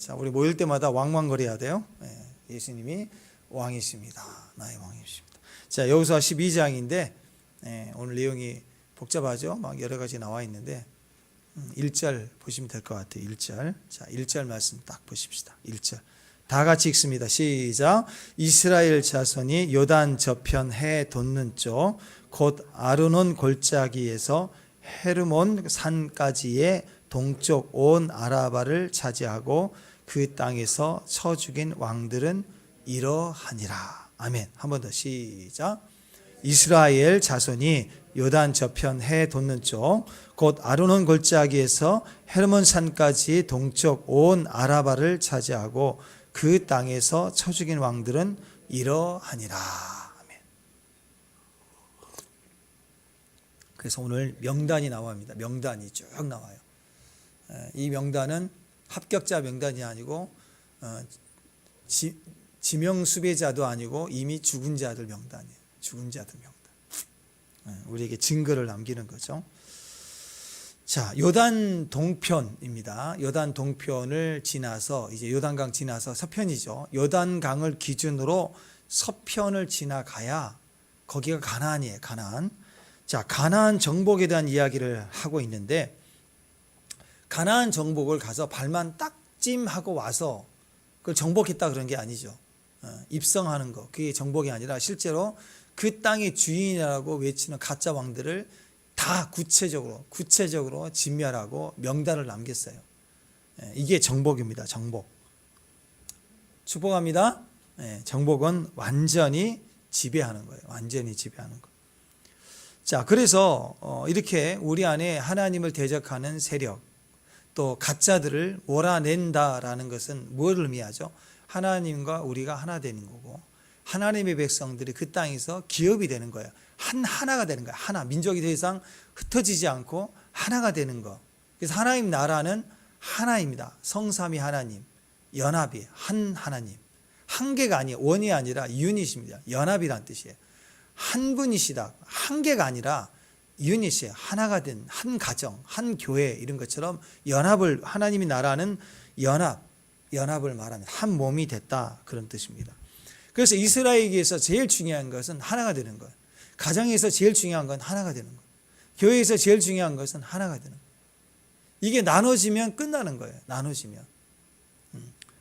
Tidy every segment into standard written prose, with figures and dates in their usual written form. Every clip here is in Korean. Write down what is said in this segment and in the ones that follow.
자, 우리 모일 때마다 왕왕거려야 돼요. 예수님이 왕이십니다. 나의 왕이십니다. 자, 여호수아 12장인데 오늘 내용이 복잡하죠. 막 여러 가지 나와 있는데 1절 보시면 될 것 같아요. 1절. 자, 1절 말씀 딱 보십시다. 1절. 다 같이 읽습니다. 시작. 이스라엘 자손이 요단 저편 해 돋는 쪽 곧 아르논 골짜기에서 헤르몬 산까지의 동쪽 온 아라바를 차지하고 그 땅에서 쳐 죽인 왕들은 이러하니라. 아멘. 한 번 더 시작. 이스라엘 자손이 요단 저편 해 돋는 쪽 곧 아르논 골짜기에서 헤르몬 산까지 동쪽 온 아라바를 차지하고 그 땅에서 쳐 죽인 왕들은 이러하니라. 아멘. 그래서 오늘 명단이 나옵니다. 명단이 쭉 나와요. 이 명단은 합격자 명단이 아니고 지명 수배자도 아니고 이미 죽은 자들 명단이에요. 죽은 자들 명단. 우리에게 증거를 남기는 거죠. 자, 요단 동편입니다. 요단 동편을 지나서 이제 요단강 지나서 서편이죠. 요단강을 기준으로 서편을 지나가야 거기가 가나안이에요. 가나안. 자, 가나안 정복에 대한 이야기를 하고 있는데 가나안 정복을 가서 발만 딱찜하고 와서 그걸 정복했다 그런 게 아니죠. 입성하는 거, 그게 정복이 아니라 실제로 그 땅의 주인이라고 외치는 가짜 왕들을 다 구체적으로 진멸하고 명단을 남겼어요. 이게 정복입니다. 정복. 축복합니다. 정복은 완전히 지배하는 거예요. 완전히 지배하는 거. 자, 그래서 이렇게 우리 안에 하나님을 대적하는 세력, 또 가짜들을 몰아낸다라는 것은 무엇을 의미하죠? 하나님과 우리가 하나 되는 거고 하나님의 백성들이 그 땅에서 기업이 되는 거예요. 하나가 되는 거예요. 하나. 민족이 더 이상 흩어지지 않고 하나가 되는 거. 그래서 하나님 나라는 하나입니다. 성삼위 하나님, 연합이 한 하나님. 한 개가 아니에요. 원이 아니라 유닛입니다. 연합이란 뜻이에요. 한 분이시다. 한 개가 아니라 유닛이에요. 하나가 된 한 가정, 한 교회 이런 것처럼 연합을 하나님이 나라는 연합을 말합니다. 한 몸이 됐다 그런 뜻입니다. 그래서 이스라엘에게서 제일 중요한 것은 하나가 되는 거예요. 가정에서 제일 중요한 건 하나가 되는 거예요. 교회에서 제일 중요한 것은 하나가 되는 거예요. 이게 나눠지면 끝나는 거예요. 나눠지면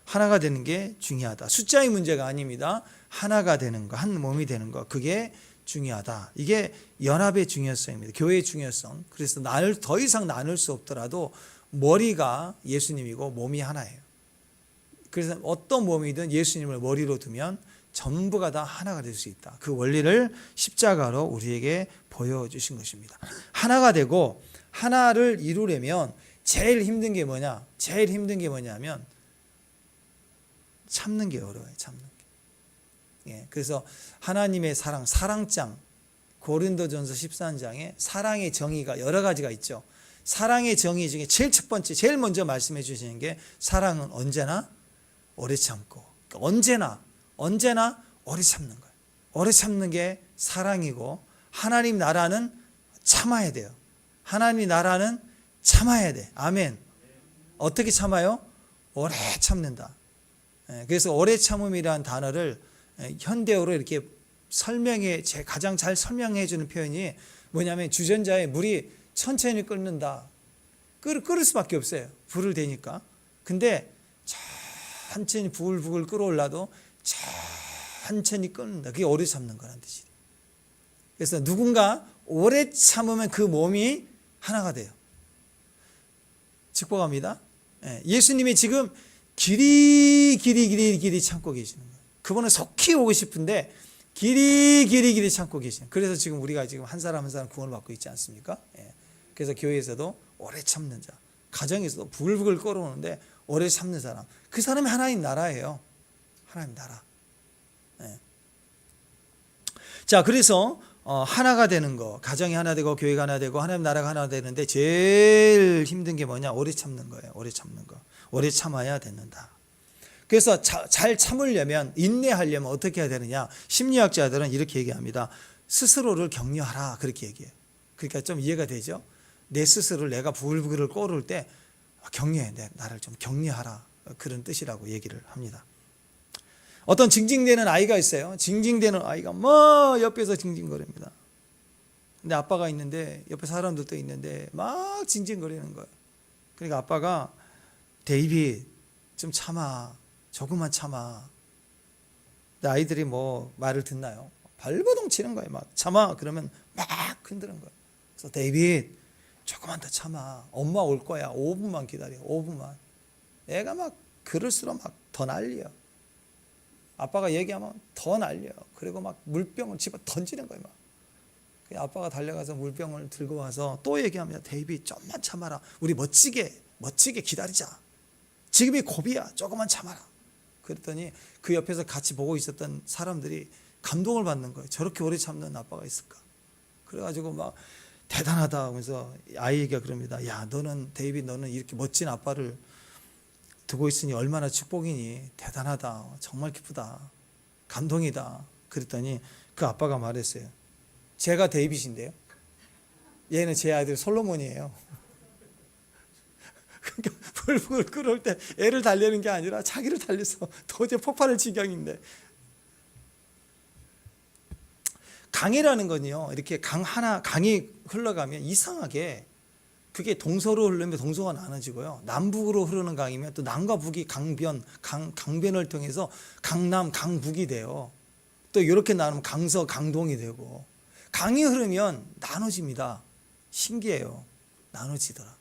하나가 되는 게 중요하다. 숫자의 문제가 아닙니다. 하나가 되는 거, 한 몸이 되는 거, 그게 중요하다. 이게 연합의 중요성입니다. 교회의 중요성. 그래서 더 이상 나눌 수 없더라도 머리가 예수님이고 몸이 하나예요. 그래서 어떤 몸이든 예수님을 머리로 두면 전부가 다 하나가 될 수 있다. 그 원리를 십자가로 우리에게 보여주신 것입니다. 하나가 되고 하나를 이루려면 제일 힘든 게 뭐냐? 제일 힘든 게 뭐냐면 참는 게 어려워요. 참는 게. 그래서 하나님의 사랑장 고린도전서 13장에 사랑의 정의가 여러 가지가 있죠. 사랑의 정의 중에 제일 첫 번째, 제일 먼저 말씀해 주시는 게 사랑은 언제나 오래 참고, 그러니까 언제나 오래 참는 거예요. 오래 참는 게 사랑이고 하나님 나라는 참아야 돼요. 하나님 나라는 참아야 돼. 아멘. 어떻게 참아요? 오래 참는다. 그래서 오래 참음이라는 단어를 현대어로 이렇게 가장 잘 설명해 주는 표현이 뭐냐면 주전자에 물이 천천히 끓는다. 끓을 수밖에 없어요. 불을 대니까. 근데 천천히 부글부글 끓어올라도 천천히 끓는다. 그게 오래 참는 거란 뜻이에요. 그래서 누군가 오래 참으면 그 몸이 하나가 돼요. 축복합니다. 예수님이 지금 길이 참고 계시는 거예요. 그분은 속히 오고 싶은데 길이 참고 계시는. 그래서 지금 우리가 지금 한 사람 한 사람 구원을 받고 있지 않습니까? 그래서 교회에서도 오래 참는 자, 가정에서도 부글부글 끓어오는데 오래 참는 사람, 그 사람이 하나님 나라예요. 하나님 나라. 자, 그래서 하나가 되는 거, 가정이 하나 되고 교회가 하나 되고 하나님 나라가 하나 되는데 제일 힘든 게 뭐냐? 오래 참는 거예요. 오래 참는 거. 오래 참아야 된다. 그래서 잘 참으려면, 인내하려면 어떻게 해야 되느냐? 심리학자들은 이렇게 얘기합니다. 스스로를 격려하라, 그렇게 얘기해요. 그러니까 좀 이해가 되죠? 내 스스로를 내가 부글부글 끓을 때 격려해. 나를 좀 격려하라. 그런 뜻이라고 얘기를 합니다. 어떤 징징대는 아이가 있어요. 징징대는 아이가 막 옆에서 징징거립니다. 근데 아빠가 있는데 옆에 사람들도 있는데 막 징징거리는 거예요. 그러니까 아빠가 데이빗 좀 참아, 조금만 참아. 근데 아이들이 뭐 말을 듣나요? 발버둥 치는 거예요. 막 참아 그러면 막 흔드는 거예요. 그래서 데이빗 조금만 더 참아. 엄마 올 거야. 5분만 기다려. 5분만. 애가 막 그럴수록 막 더 난리야. 아빠가 얘기하면 더 난리야. 그리고 막 물병을 집어 던지는 거예요. 막. 아빠가 달려가서 물병을 들고 와서 또 얘기합니다. 데이빗 좀만 참아라. 우리 멋지게 기다리자. 지금이 고비야. 조금만 참아라. 그랬더니 그 옆에서 같이 보고 있었던 사람들이 감동을 받는 거예요. 저렇게 오래 참는 아빠가 있을까? 그래가지고 막 대단하다 하면서 아이에게 그럽니다. 야, 데이빗 너는 이렇게 멋진 아빠를 두고 있으니 얼마나 축복이니. 대단하다. 정말 기쁘다. 감동이다. 그랬더니 그 아빠가 말했어요. 제가 데이빗인데요. 얘는 제 아들 솔로몬이에요. 그러니까 불을 끓을 때 애를 달래는 게 아니라 자기를 달래서 도저히 폭발할 지경인데. 강이라는 건요, 이렇게 강이 흘러가면 이상하게 그게 동서로 흐르면 동서가 나눠지고요. 남북으로 흐르는 강이면 또 남과 북이 강변을 통해서 강남, 강북이 돼요. 또 이렇게 나누면 강서, 강동이 되고. 강이 흐르면 나눠집니다. 신기해요. 나눠지더라.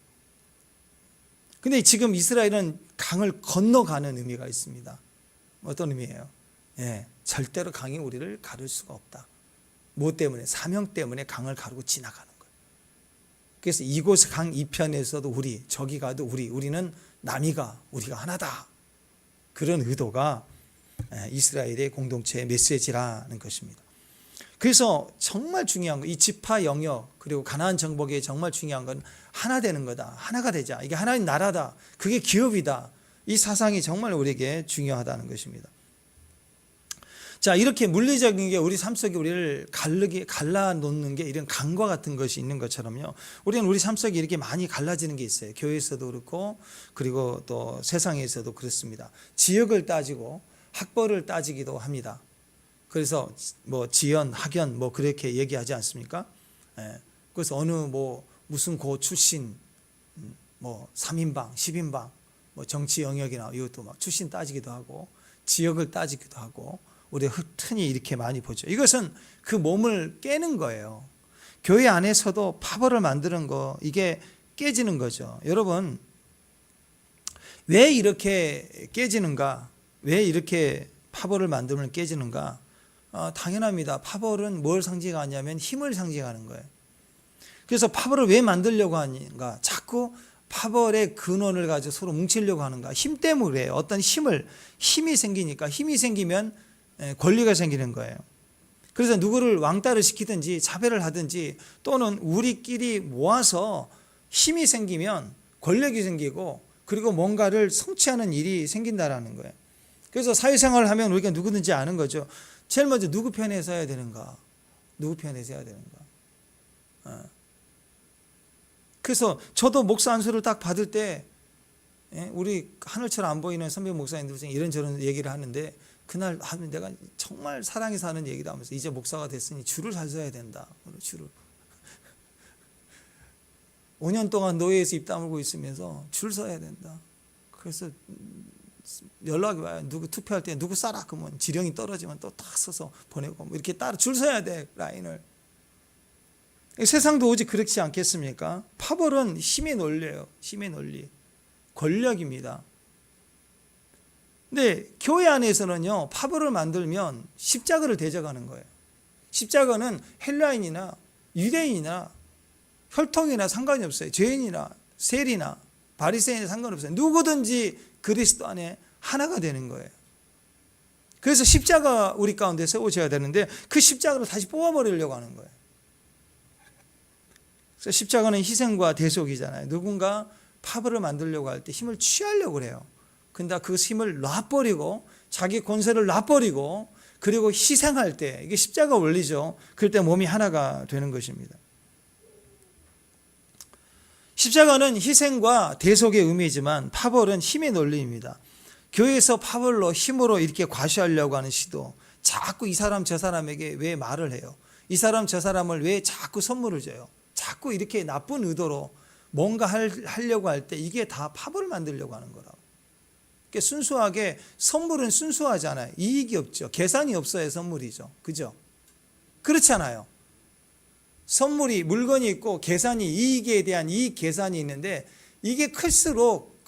근데 지금 이스라엘은 강을 건너가는 의미가 있습니다. 어떤 의미예요? 예, 절대로 강이 우리를 가를 수가 없다. 뭐 때문에? 사명 때문에 강을 가르고 지나가는 거예요. 그래서 이곳 강 이편에서도 우리, 저기 가도 우리는 남이가, 우리가 하나다. 그런 의도가 이스라엘의 공동체의 메시지라는 것입니다. 그래서 정말 중요한 거, 이 지파 영역 그리고 가나안 정복에 정말 중요한 건 하나 되는 거다. 하나가 되자. 이게 하나님 나라다. 그게 기업이다. 이 사상이 정말 우리에게 중요하다는 것입니다. 자, 이렇게 물리적인 게 우리 삶 속에 우리를 갈라놓는 게 이런 강과 같은 것이 있는 것처럼요. 우리는 우리 삶 속에 이렇게 많이 갈라지는 게 있어요. 교회에서도 그렇고 그리고 또 세상에서도 그렇습니다. 지역을 따지고 학벌을 따지기도 합니다. 그래서 뭐 지연, 학연 뭐 그렇게 얘기하지 않습니까? 예. 그래서 어느 뭐 무슨 고 출신 뭐 3인방, 10인방 뭐 정치 영역이나 이것도 막 출신 따지기도 하고 지역을 따지기도 하고 우리 흔히 이렇게 많이 보죠. 이것은 그 몸을 깨는 거예요. 교회 안에서도 파벌을 만드는 거 이게 깨지는 거죠. 여러분 왜 이렇게 깨지는가? 왜 이렇게 파벌을 만들면 깨지는가? 당연합니다. 파벌은 뭘 상징하냐면 힘을 상징하는 거예요. 그래서 파벌을 왜 만들려고 하는가? 자꾸 파벌의 근원을 가지고 서로 뭉치려고 하는가? 힘 때문에 그래요. 어떤 힘이 생기니까 힘이 생기면 권리가 생기는 거예요. 그래서 누구를 왕따를 시키든지 차별을 하든지 또는 우리끼리 모아서 힘이 생기면 권력이 생기고 그리고 뭔가를 성취하는 일이 생긴다라는 거예요. 그래서 사회생활을 하면 우리가 누구든지 아는 거죠. 제일 먼저 누구 편에 서야 되는가? 누구 편에 서야 되는가? 그래서 저도 목사 안수를 딱 받을 때 우리 하늘처럼 안 보이는 선배 목사님들 중에 이런저런 얘기를 하는데 그날 하면 내가 정말 사랑해서 하는 얘기를 하면서 이제 목사가 됐으니 줄을 잘 서야 된다. 줄을 5년 동안 노예에서 입 다물고 있으면서 줄 서야 된다. 그래서 연락이 와요. 누구 투표할 때 누구 싸라 그러면 지령이 떨어지면 또 딱 서서 보내고 뭐 이렇게 따로 줄 서야 돼. 라인을. 세상도 오직 그렇지 않겠습니까? 파벌은 힘의 논리예요. 힘의 논리. 권력입니다. 근데 교회 안에서는요, 파벌을 만들면 십자가를 대적하는 거예요. 십자가는 헬라인이나 유대인이나 혈통이나 상관이 없어요. 죄인이나 세리나 바리새인이나 상관없어요. 누구든지 그리스도 안에 하나가 되는 거예요. 그래서 십자가 우리 가운데 세워져야 되는데 그 십자가를 다시 뽑아버리려고 하는 거예요. 그래서 십자가는 희생과 대속이잖아요. 누군가 파벌을 만들려고 할 때 힘을 취하려고 그래요. 근데 그 힘을 놔버리고 자기 권세를 놔버리고 그리고 희생할 때 이게 십자가 원리죠. 그럴 때 몸이 하나가 되는 것입니다. 십자가는 희생과 대속의 의미지만 파벌은 힘의 논리입니다. 교회에서 파벌로 힘으로 이렇게 과시하려고 하는 시도, 자꾸 이 사람 저 사람에게 왜 말을 해요? 이 사람 저 사람을 왜 자꾸 선물을 줘요? 자꾸 이렇게 나쁜 의도로 뭔가 하려고 할 때 이게 다 파벌을 만들려고 하는 거라고. 그러니까 순수하게 선물은 순수하잖아요. 이익이 없죠. 계산이 없어야 선물이죠. 그죠? 그렇잖아요. 선물이 물건이 있고 계산이 이익에 대한 이익 계산이 있는데 이게 클수록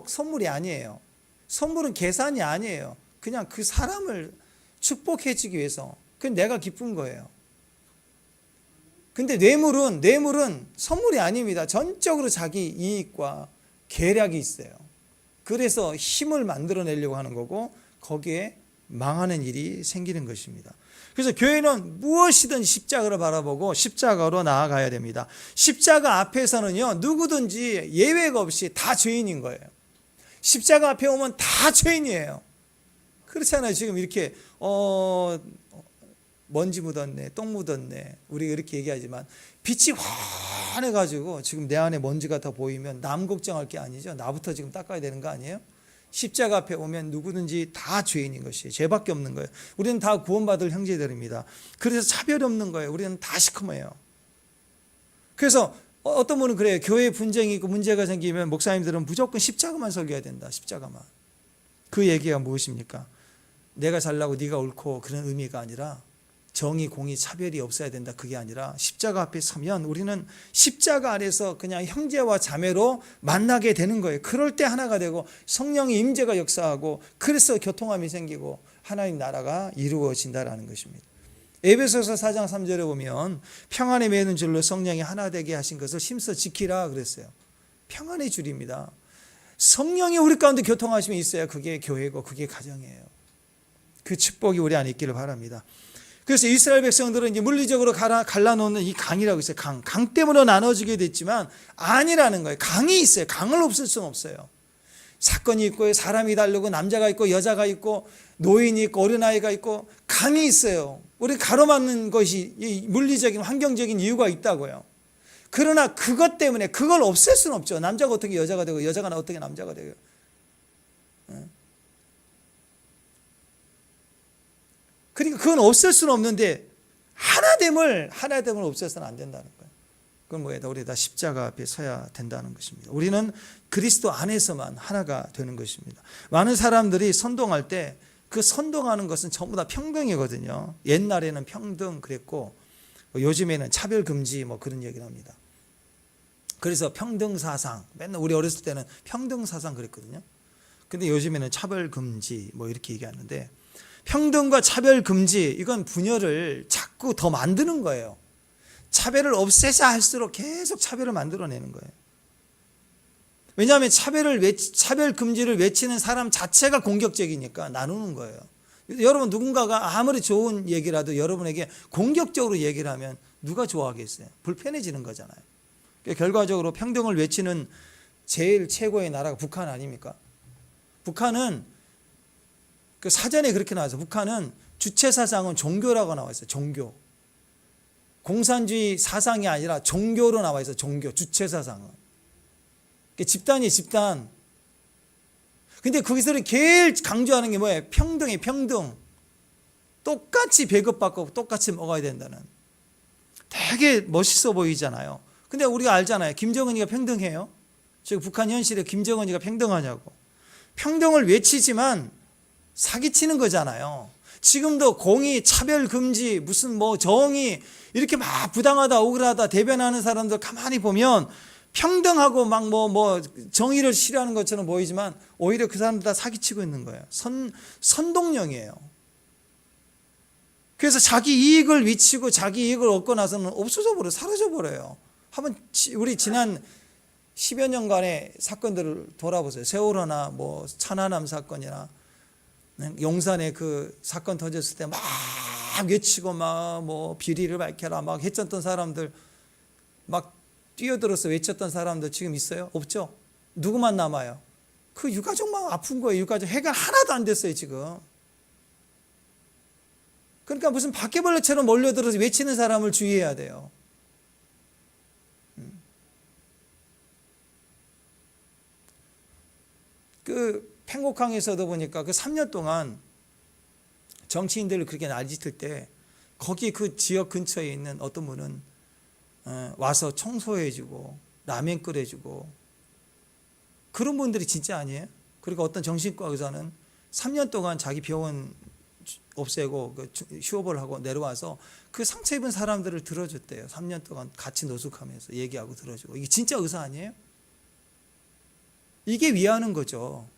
선물이 아니에요. 선물은 계산이 아니에요. 그냥 그 사람을 축복해 주기 위해서. 그건 내가 기쁜 거예요. 근데 뇌물은 선물이 아닙니다. 전적으로 자기 이익과 계략이 있어요. 그래서 힘을 만들어내려고 하는 거고 거기에 망하는 일이 생기는 것입니다. 그래서 교회는 무엇이든 십자가를 바라보고 십자가로 나아가야 됩니다. 십자가 앞에서는요, 누구든지 예외가 없이 다 죄인인 거예요. 십자가 앞에 오면 다 죄인이에요. 그렇잖아요. 지금 이렇게 먼지 묻었네, 똥 묻었네, 우리가 이렇게 얘기하지만 빛이 환해가지고 지금 내 안에 먼지가 다 보이면 남 걱정할 게 아니죠. 나부터 지금 닦아야 되는 거 아니에요? 십자가 앞에 오면 누구든지 다 죄인인 것이에요. 죄밖에 없는 거예요. 우리는 다 구원받을 형제들입니다. 그래서 차별이 없는 거예요. 우리는 다 시커매요. 그래서 어떤 분은 그래요. 교회에 분쟁이 있고 문제가 생기면 목사님들은 무조건 십자가만 설교해야 된다. 십자가만. 그 얘기가 무엇입니까? 내가 잘나고 네가 옳고 그런 의미가 아니라 정의, 공의, 차별이 없어야 된다. 그게 아니라 십자가 앞에 서면 우리는 십자가 아래서 그냥 형제와 자매로 만나게 되는 거예요. 그럴 때 하나가 되고 성령의 임재가 역사하고 그래서 교통함이 생기고 하나님 나라가 이루어진다라는 것입니다. 에베소서 4장 3절에 보면 평안에 매는 줄로 성령이 하나 되게 하신 것을 힘써 지키라 그랬어요. 평안의 줄입니다. 성령이 우리 가운데 교통하심이 있어야 그게 교회고 그게 가정이에요. 그 축복이 우리 안에 있기를 바랍니다. 그래서 이스라엘 백성들은 이제 물리적으로 갈라놓는 이 강이라고 있어요. 강 때문에 나눠지게 됐지만 아니라는 거예요. 강이 있어요. 강을 없앨 수는 없어요. 사건이 있고 사람이 다르고 남자가 있고 여자가 있고 노인이 있고 어린아이가 있고 강이 있어요. 우리 가로막는 것이 물리적인 환경적인 이유가 있다고요. 그러나 그것 때문에 그걸 없앨 수는 없죠. 남자가 어떻게 여자가 되고 여자가 어떻게 남자가 되고. 그러니까 그건 없앨 수는 없는데 하나됨을 없애서는 안 된다는 거예요. 그건 뭐예요? 우리 다 십자가 앞에 서야 된다는 것입니다. 우리는 그리스도 안에서만 하나가 되는 것입니다. 많은 사람들이 선동할 때 그 선동하는 것은 전부 다 평등이거든요. 옛날에는 평등 그랬고 요즘에는 차별 금지 뭐 그런 얘기를 합니다. 그래서 평등 사상, 맨날 우리 어렸을 때는 평등 사상 그랬거든요. 근데 요즘에는 차별 금지 뭐 이렇게 얘기하는데 평등과 차별 금지 이건 분열을 자꾸 더 만드는 거예요. 차별을 없애자 할수록 계속 차별을 만들어내는 거예요. 왜냐하면 차별 금지를 외치는 사람 자체가 공격적이니까 나누는 거예요. 여러분 누군가가 아무리 좋은 얘기라도 여러분에게 공격적으로 얘기를 하면 누가 좋아하겠어요? 불편해지는 거잖아요. 그러니까 결과적으로 평등을 외치는 제일 최고의 나라가 북한 아닙니까? 북한은 그 사전에 그렇게 나와서 북한은 주체 사상은 종교라고 나와 있어요. 종교. 공산주의 사상이 아니라 종교로 나와 있어요. 종교. 주체 사상은. 집단이 집단. 근데 거기서 제일 강조하는 게 뭐예요? 평등이 평등. 똑같이 배급받고 똑같이 먹어야 된다는. 되게 멋있어 보이잖아요. 근데 우리가 알잖아요. 김정은이가 평등해요? 지금 북한 현실에 김정은이가 평등하냐고. 평등을 외치지만 사기치는 거잖아요. 지금도 공의, 차별 금지, 무슨 뭐 정의 이렇게 막 부당하다, 억울하다 대변하는 사람들 가만히 보면 평등하고 막 뭐 정의를 싫어하는 것처럼 보이지만 오히려 그 사람들 다 사기치고 있는 거예요. 선동령이에요. 그래서 자기 이익을 위치고 자기 이익을 얻고 나서는 없어져 버려요. 사라져 버려요. 한번 우리 지난 10여 년간의 사건들을 돌아보세요. 세월호나 뭐 천안함 사건이나 용산에 그 사건 터졌을 때 막 외치고 막 뭐 비리를 밝혀라 막 했었던 사람들 막 뛰어들어서 외쳤던 사람들 지금 있어요? 없죠? 누구만 남아요? 그 유가족만 아픈 거예요. 유가족 해결 하나도 안 됐어요 지금. 그러니까 무슨 바퀴벌레처럼 몰려들어서 외치는 사람을 주의해야 돼요. 그 팽곡항에서도 보니까 그 3년 동안 정치인들을 그렇게 난리칠 때 거기 그 지역 근처에 있는 어떤 분은 와서 청소해주고 라면 끓여주고 그런 분들이 진짜 아니에요? 그리고 어떤 정신과 의사는 3년 동안 자기 병원 없애고 휴업을 하고 내려와서 그 상처 입은 사람들을 들어줬대요. 3년 동안 같이 노숙하면서 얘기하고 들어주고. 이게 진짜 의사 아니에요? 이게 위하는 거죠.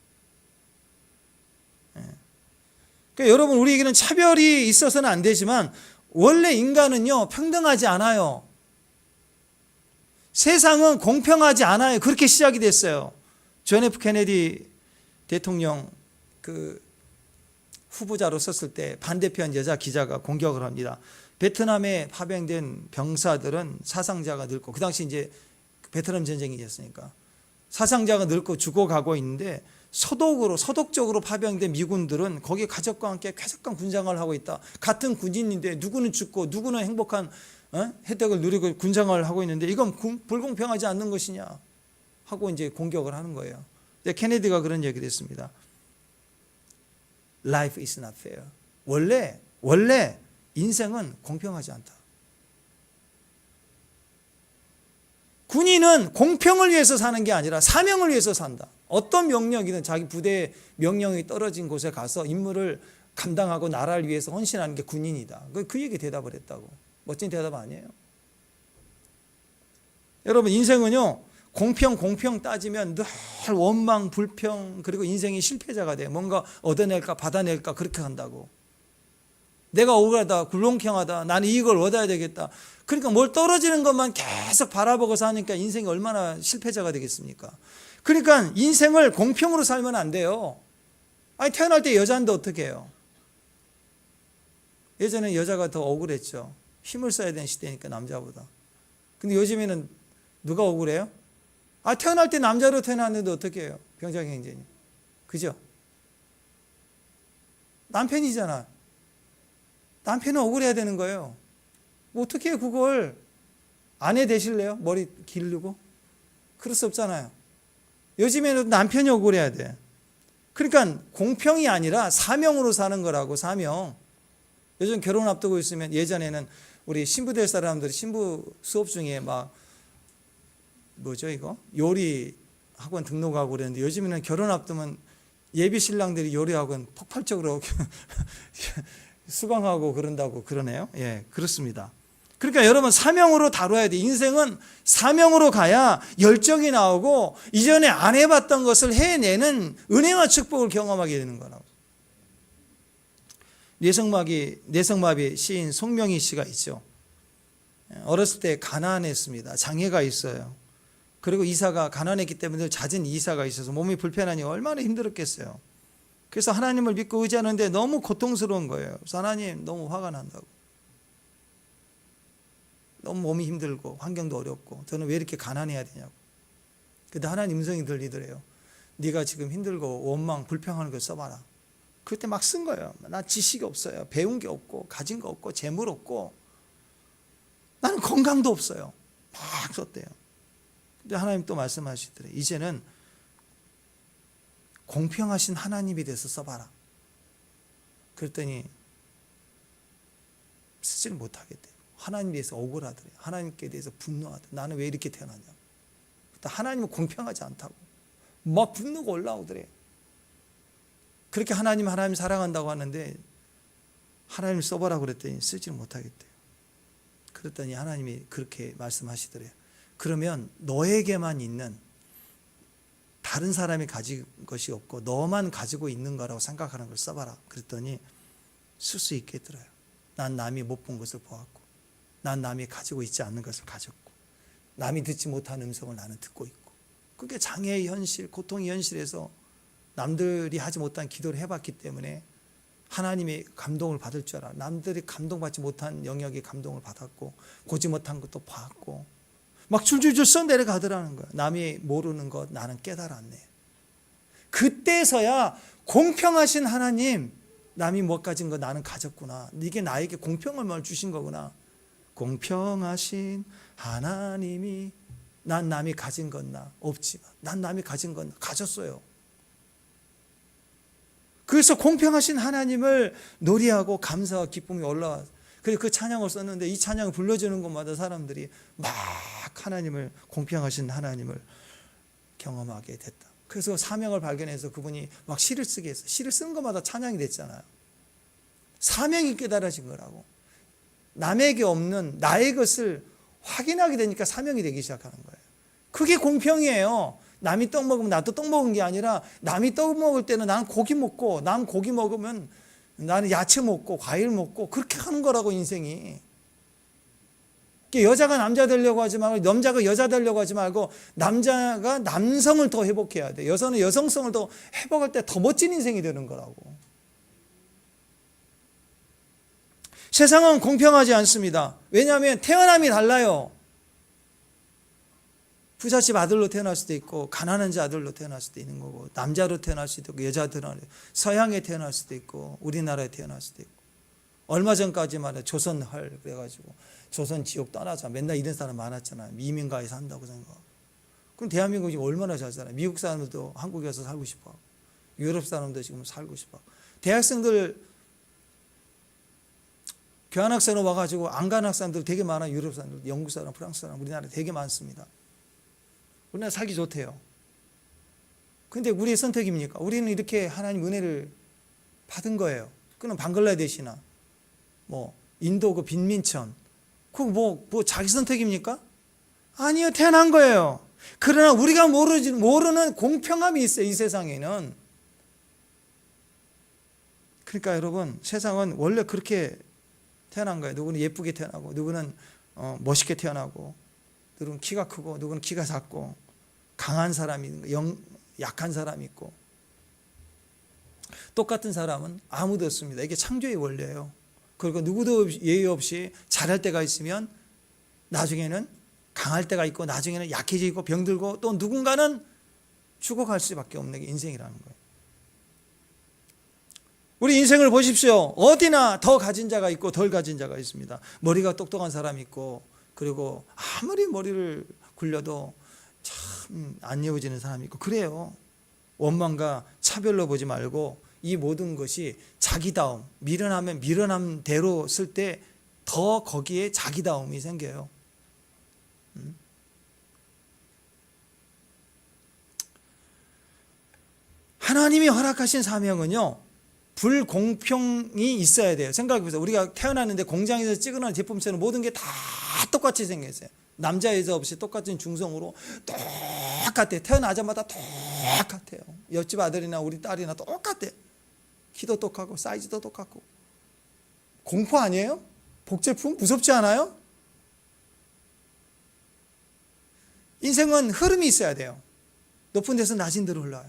그러니까 여러분, 우리에게는 차별이 있어서는 안 되지만 원래 인간은요 평등하지 않아요. 세상은 공평하지 않아요. 그렇게 시작이 됐어요. 존 F 케네디 대통령 그 후보자로 섰을 때 반대편 여자 기자가 공격을 합니다. 베트남에 파병된 병사들은 사상자가 늙고, 그 당시 이제 베트남 전쟁이었으니까 사상자가 늙고 죽어가고 있는데 서독적으로 파병된 미군들은 거기 가족과 함께 쾌적한 군생활을 하고 있다. 같은 군인인데 누구는 죽고 누구는 행복한 혜택을 누리고 군생활을 하고 있는데 이건 불공평하지 않는 것이냐 하고 이제 공격을 하는 거예요. 근데 케네디가 그런 얘기를 했습니다. Life is not fair. 원래 인생은 공평하지 않다. 군인은 공평을 위해서 사는 게 아니라 사명을 위해서 산다. 어떤 명령이든 자기 부대의 명령이 떨어진 곳에 가서 임무를 감당하고 나라를 위해서 헌신하는 게 군인이다. 그 얘기 대답을 했다고. 멋진 대답 아니에요? 여러분, 인생은요 공평 따지면 늘 원망, 불평, 그리고 인생이 실패자가 돼. 뭔가 얻어낼까 받아낼까 그렇게 한다고. 내가 억울하다, 굴렁평하다, 나는 이걸 얻어야 되겠다. 그러니까 뭘 떨어지는 것만 계속 바라보고 사니까 인생이 얼마나 실패자가 되겠습니까? 그러니까 인생을 공평으로 살면 안 돼요. 아니, 태어날 때 여자인데 어떻게 해요? 예전에 여자가 더 억울했죠. 힘을 써야 되는 시대니까 남자보다. 근데 요즘에는 누가 억울해요? 아, 태어날 때 남자로 태어났는데 어떻게 해요? 병자경쟁이. 그죠? 남편이잖아. 남편은 억울해야 되는 거예요. 뭐 어떻게 해요, 그걸? 아내 되실래요? 머리 기르고? 그럴 수 없잖아요. 요즘에는 남편이 억울해야 돼. 그러니까 공평이 아니라 사명으로 사는 거라고, 사명. 요즘 결혼 앞두고 있으면 예전에는 우리 신부 될 사람들이 신부 수업 중에 막 뭐죠 이거? 요리 학원 등록하고 그랬는데 요즘에는 결혼 앞두면 예비 신랑들이 요리 학원 폭발적으로 수강하고 그런다고 그러네요. 예, 그렇습니다. 그러니까 여러분, 사명으로 다뤄야 돼. 인생은 사명으로 가야 열정이 나오고 이전에 안 해봤던 것을 해내는 은혜와 축복을 경험하게 되는 거라고. 뇌성마비 시인 송명희 씨가 있죠. 어렸을 때 가난했습니다. 장애가 있어요. 그리고 이사가 가난했기 때문에 잦은 이사가 있어서 몸이 불편하니 얼마나 힘들었겠어요. 그래서 하나님을 믿고 의지하는데 너무 고통스러운 거예요. 그래서 하나님, 너무 화가 난다고. 너무 몸이 힘들고 환경도 어렵고 저는 왜 이렇게 가난해야 되냐고. 근데 하나님 음성이 들리더래요. 네가 지금 힘들고 원망 불평하는 걸 써봐라. 그때 막 쓴 거예요. 나 지식이 없어요. 배운 게 없고 가진 거 없고 재물 없고 나는 건강도 없어요. 막 썼대요. 근데 하나님 또 말씀하시더래요. 이제는 공평하신 하나님이 돼서 써봐라. 그랬더니 쓰지를 못하겠대요. 하나님에 대해서 억울하더래요. 하나님께 대해서 분노하더래요. 나는 왜 이렇게 태어났냐고. 하나님은 공평하지 않다고. 막 분노가 올라오더래요. 그렇게 하나님 사랑한다고 하는데 하나님을 써보라 그랬더니 쓰지를 못하겠대요. 그랬더니 하나님이 그렇게 말씀하시더래요. 그러면 너에게만 있는, 다른 사람이 가진 것이 없고 너만 가지고 있는 거라고 생각하는 걸 써봐라. 그랬더니 쓸 수 있겠더라요. 난 남이 못 본 것을 보았고, 난 남이 가지고 있지 않는 것을 가졌고, 남이 듣지 못한 음성을 나는 듣고 있고. 그게 장애의 현실, 고통의 현실에서 남들이 하지 못한 기도를 해봤기 때문에 하나님의 감동을 받을 줄 알아. 남들이 감동받지 못한 영역에 감동을 받았고, 보지 못한 것도 봤고, 막 줄줄줄 써 내려가더라는 거야. 남이 모르는 것 나는 깨달았네. 그때서야 공평하신 하나님, 남이 못 가진 거 나는 가졌구나. 이게 나에게 공평을 주신 거구나. 공평하신 하나님이, 난 남이 가진 건 나 없지만 난 남이 가진 건 가졌어요. 그래서 공평하신 하나님을 노래하고 감사와 기쁨이 올라와. 그래서 그 찬양을 썼는데 이 찬양을 불러주는 곳마다 사람들이 막 하나님을, 공평하신 하나님을 경험하게 됐다. 그래서 사명을 발견해서 그분이 막 시를 쓰게 했어요. 시를 쓰는 것마다 찬양이 됐잖아요. 사명이 깨달아진 거라고. 남에게 없는 나의 것을 확인하게 되니까 사명이 되기 시작하는 거예요. 그게 공평이에요. 남이 떡 먹으면 나도 떡 먹은 게 아니라 남이 떡 먹을 때는 나는 고기 먹고, 남 고기 먹으면 나는 야채 먹고 과일 먹고, 그렇게 하는 거라고 인생이. 여자가 남자 되려고 하지 말고, 남자가 여자 되려고 하지 말고, 남자가 남성을 더 회복해야 돼. 여자는 여성성을 더 회복할 때 더 멋진 인생이 되는 거라고. 세상은 공평하지 않습니다. 왜냐하면 태어남이 달라요. 부잣집 아들로 태어날 수도 있고, 가난한 아들로 태어날 수도 있는 거고, 남자로 태어날 수도 있고, 여자 태어날 수도 있고, 서양에 태어날 수도 있고, 우리나라에 태어날 수도 있고. 얼마 전까지만 해도 조선헐 그래가지고 조선 지옥 떠나자 맨날 이런 사람 많았잖아요. 이민가에 산다고 생각하고. 그럼 대한민국이 얼마나 잘 살아요. 미국 사람들도 한국에 와서 살고 싶어. 유럽 사람도 지금 살고 싶어. 대학생들 교환학생으로 와가지고 안 간 학생들 되게 많아요. 유럽 사람들, 영국 사람, 프랑스 사람, 우리나라에 되게 많습니다. 우리나라 살기 좋대요. 근데 우리의 선택입니까? 우리는 이렇게 하나님 은혜를 받은 거예요. 그는 방글라데시나 뭐 인도 그 빈민천, 그거 뭐 자기 선택입니까? 아니요, 태어난 거예요. 그러나 우리가 모르는 공평함이 있어요, 이 세상에는. 그러니까 여러분, 세상은 원래 그렇게 태어난 거예요. 누구는 예쁘게 태어나고, 누구는 멋있게 태어나고, 누구는 키가 크고, 누구는 키가 작고, 강한 사람이 있고, 약한 사람이 있고. 똑같은 사람은 아무도 없습니다. 이게 창조의 원리예요. 그리고 누구도 예의 없이 잘할 때가 있으면 나중에는 강할 때가 있고, 나중에는 약해지고 병들고, 또 누군가는 죽어갈 수밖에 없는 게 인생이라는 거예요. 우리 인생을 보십시오. 어디나 더 가진 자가 있고 덜 가진 자가 있습니다. 머리가 똑똑한 사람이 있고, 그리고 아무리 머리를 굴려도 참 안 이어지는 사람이 있고, 그래요. 원망과 차별로 보지 말고 이 모든 것이 자기다움, 미련하면 미련함대로 쓸 때 더 거기에 자기다움이 생겨요. 하나님이 허락하신 사명은요, 불공평이 있어야 돼요. 생각해보세요. 우리가 태어났는데 공장에서 찍어놓은 제품처럼 모든 게 다 똑같이 생겼어요. 남자 여자 없이 똑같은 중성으로 똑같아요. 태어나자마자 똑같아요. 옆집 아들이나 우리 딸이나 똑같아요. 키도 똑같고 사이즈도 똑같고. 공포 아니에요? 복제품? 무섭지 않아요? 인생은 흐름이 있어야 돼요. 높은 데서 낮은 데로 흘러요.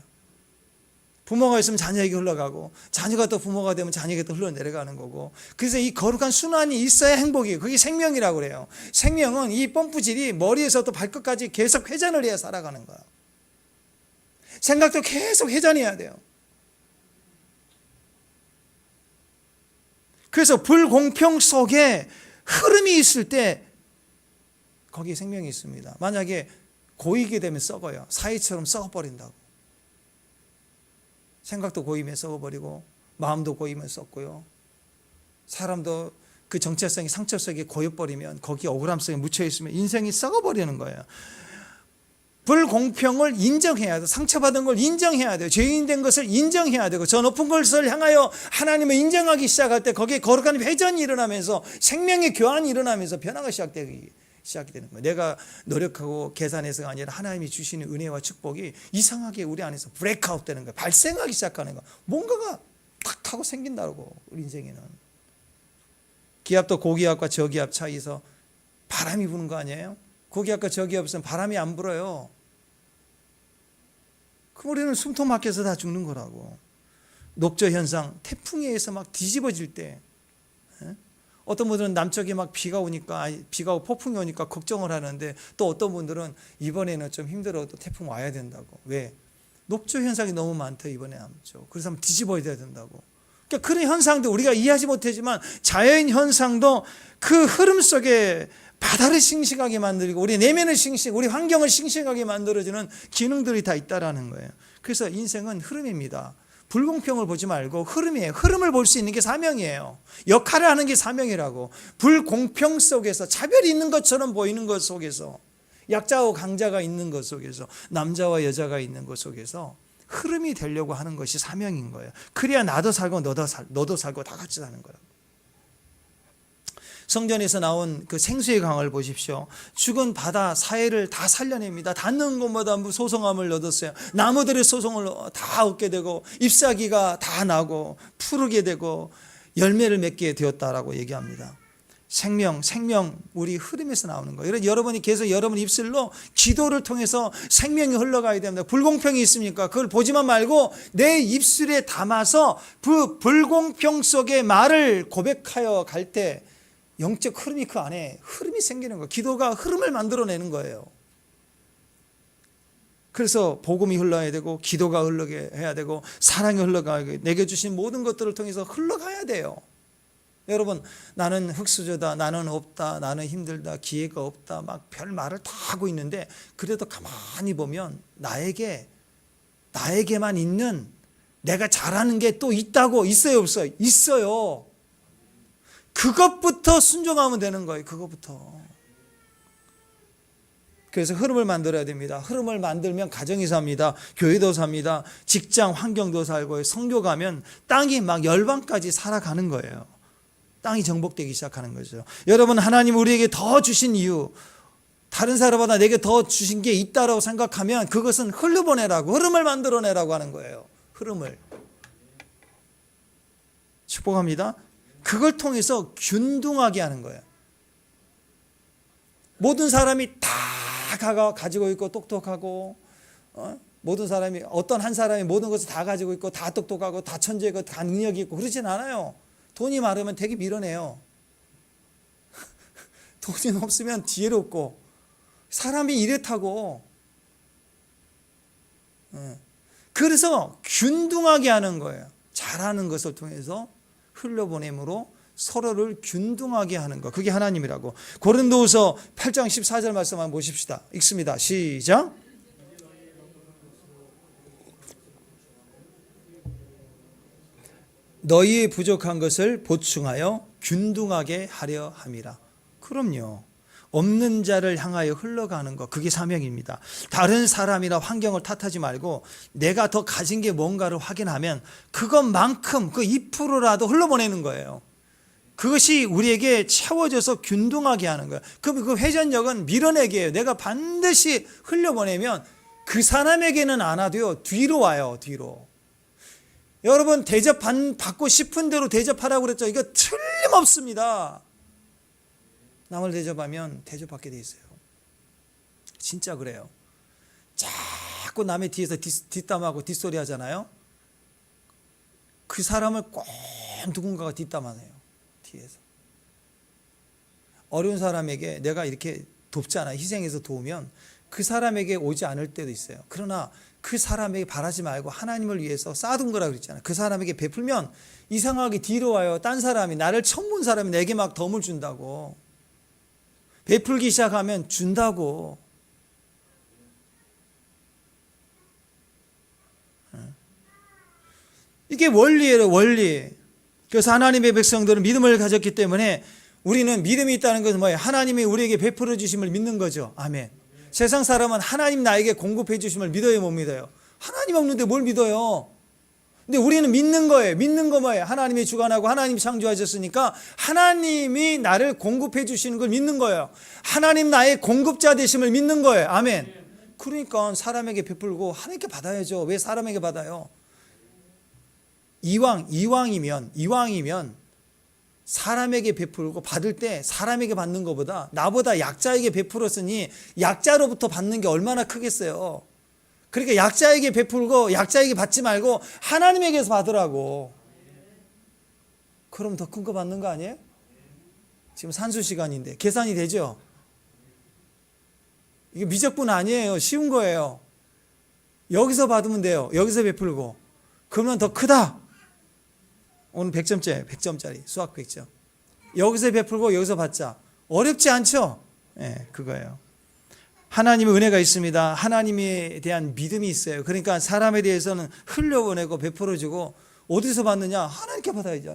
부모가 있으면 자녀에게 흘러가고, 자녀가 또 부모가 되면 자녀에게 또 흘러내려가는 거고. 그래서 이 거룩한 순환이 있어야 행복이에요. 그게 생명이라고 그래요. 생명은 이 펌프질이 머리에서부터 발끝까지 계속 회전을 해야 살아가는 거예요. 생각도 계속 회전해야 돼요. 그래서 불공평 속에 흐름이 있을 때 거기에 생명이 있습니다. 만약에 고이게 되면 썩어요. 사이처럼 썩어버린다고. 생각도 고이면 썩어버리고, 마음도 고이면 썩고요. 사람도 그 정체성이 상처 속에 고여버리면, 거기에 억울함성이 묻혀있으면 인생이 썩어버리는 거예요. 불공평을 인정해야 돼요. 상처받은 걸 인정해야 돼요. 죄인 된 것을 인정해야 되고, 저 높은 것을 향하여 하나님을 인정하기 시작할 때 거기에 거룩한 회전이 일어나면서 생명의 교환이 일어나면서 변화가 시작이 되는 거예요. 내가 노력하고 계산해서가 아니라 하나님이 주시는 은혜와 축복이 이상하게 우리 안에서 브레이크아웃 되는 거예요. 발생하기 시작하는 거예요. 뭔가가 탁 하고 생긴다고, 우리 인생에는. 기압도 고기압과 저기압 차이에서 바람이 부는 거 아니에요? 고기압과 저기압에서는 바람이 안 불어요. 그럼 우리는 숨통 막혀서 다 죽는 거라고. 녹조 현상, 태풍에 의해서 막 뒤집어질 때, 어떤 분들은 남쪽에 막 비가 오고 폭풍이 오니까 걱정을 하는데, 또 어떤 분들은 이번에는 좀 힘들어도 태풍 와야 된다고. 왜? 녹조 현상이 너무 많대, 이번에 남쪽. 그래서 한번 뒤집어야 된다고. 그러니까 그런 현상도 우리가 이해하지 못하지만, 자연 현상도 그 흐름 속에 바다를 싱싱하게 만들고, 우리 내면을 우리 환경을 싱싱하게 만들어주는 기능들이 다 있다라는 거예요. 그래서 인생은 흐름입니다. 불공평을 보지 말고 흐름이에요. 흐름을 볼 수 있는 게 사명이에요. 역할을 하는 게 사명이라고. 불공평 속에서, 차별이 있는 것처럼 보이는 것 속에서, 약자와 강자가 있는 것 속에서, 남자와 여자가 있는 것 속에서 흐름이 되려고 하는 것이 사명인 거예요. 그래야 나도 살고 너도 살고 다 같이 사는 거라고. 성전에서 나온 그 생수의 강을 보십시오. 죽은 바다 사해를 다 살려냅니다. 닿는 곳마다 소송함을 얻었어요. 나무들의 소송을 다 얻게 되고, 잎사귀가 다 나고 푸르게 되고 열매를 맺게 되었다라고 얘기합니다. 생명 우리 흐름에서 나오는 거예요. 여러분이 계속 여러분 입술로 기도를 통해서 생명이 흘러가야 됩니다. 불공평이 있습니까? 그걸 보지만 말고 내 입술에 담아서 그 불공평 속의 말을 고백하여 갈 때 영적 흐름이, 그 안에 흐름이 생기는 거예요. 기도가 흐름을 만들어내는 거예요. 그래서 복음이 흘러야 되고, 기도가 흘러게 해야 되고, 사랑이 흘러가게, 내게 주신 모든 것들을 통해서 흘러가야 돼요. 여러분, 나는 흙수저다, 나는 없다, 나는 힘들다, 기회가 없다, 막 별 말을 다 하고 있는데, 그래도 가만히 보면 나에게만 있는, 내가 잘하는 게 또 있다고. 있어요, 없어요? 있어요. 그것부터 순종하면 되는 거예요. 그것부터. 그래서 흐름을 만들어야 됩니다. 흐름을 만들면 가정이 삽니다. 교회도 삽니다. 직장 환경도 살고, 성교 가면 땅이 막 열방까지 살아가는 거예요. 땅이 정복되기 시작하는 거죠. 여러분, 하나님 우리에게 더 주신 이유, 다른 사람보다 내게 더 주신 게 있다라고 생각하면 그것은 흘려보내라고, 흐름을 만들어내라고 하는 거예요. 흐름을. 축복합니다. 그걸 통해서 균등하게 하는 거예요. 모든 사람이 다 가지고 있고 똑똑하고, 모든 사람이, 어떤 한 사람이 모든 것을 다 가지고 있고 다 똑똑하고 다 천재고 다 능력이 있고 그러진 않아요. 돈이 많으면 되게 밀어내요. 돈이 없으면 지혜롭고, 사람이 이렇다고. 그래서 균등하게 하는 거예요. 잘하는 것을 통해서 흘려보냄으로 서로를 균등하게 하는 것, 그게 하나님이라고. 고린도후서 8장 14절 말씀 한번 보십시다. 읽습니다. 시작. 너희의 부족한 것을 보충하여 균등하게 하려 함이라. 그럼요. 없는 자를 향하여 흘러가는 것, 그게 사명입니다. 다른 사람이나 환경을 탓하지 말고 내가 더 가진 게 뭔가를 확인하면 그것만큼 그 2%라도 흘러보내는 거예요. 그것이 우리에게 채워져서 균등하게 하는 거예요. 그럼 그 회전력은 밀어내기예요. 내가 반드시 흘려보내면 그 사람에게는 안 와도요, 뒤로 와요. 뒤로. 여러분, 받고 싶은 대로 대접하라고 그랬죠. 이거 틀림없습니다. 남을 대접하면 대접받게 돼 있어요. 진짜 그래요. 자꾸 남의 뒤에서 뒷담하고 뒷소리 하잖아요. 그 사람을 꼭 누군가가 뒷담하네요. 뒤에서. 어려운 사람에게 내가 이렇게 돕잖아요. 희생해서 도우면 그 사람에게 오지 않을 때도 있어요. 그러나 그 사람에게 바라지 말고 하나님을 위해서 쌓아둔 거라고 그랬잖아요. 그 사람에게 베풀면 이상하게 뒤로 와요. 딴 사람이, 나를 처음 본 사람이 내게 막 덤을 준다고. 베풀기 시작하면 준다고. 이게 원리예요, 원리. 그래서 하나님의 백성들은 믿음을 가졌기 때문에, 우리는 믿음이 있다는 것은 뭐예요? 하나님이 우리에게 베풀어 주심을 믿는 거죠. 아멘. 세상 사람은 하나님 나에게 공급해 주심을 믿어요, 못 믿어요? 하나님 없는데 뭘 믿어요? 근데 우리는 믿는 거예요. 믿는 거 뭐예요? 하나님이 주관하고 하나님이 창조하셨으니까 하나님이 나를 공급해 주시는 걸 믿는 거예요. 하나님 나의 공급자 되심을 믿는 거예요. 아멘. 그러니까 사람에게 베풀고 하나님께 받아야죠. 왜 사람에게 받아요? 이왕이면 사람에게 베풀고 받을 때 사람에게 받는 것보다 나보다 약자에게 베풀었으니 약자로부터 받는 게 얼마나 크겠어요. 그러니까 약자에게 베풀고 약자에게 받지 말고 하나님에게서 받으라고. 그럼 더 큰 거 받는 거 아니에요? 지금 산수 시간인데 계산이 되죠? 이게 미적분 아니에요. 쉬운 거예요. 여기서 받으면 돼요. 여기서 베풀고. 그러면 더 크다. 오늘 100점짜리 수학 100점. 여기서 베풀고 여기서 받자. 어렵지 않죠? 네, 그거예요. 하나님의 은혜가 있습니다. 하나님에 대한 믿음이 있어요. 그러니까 사람에 대해서는 흘려보내고 베풀어주고, 어디서 받느냐? 하나님께 받아야지.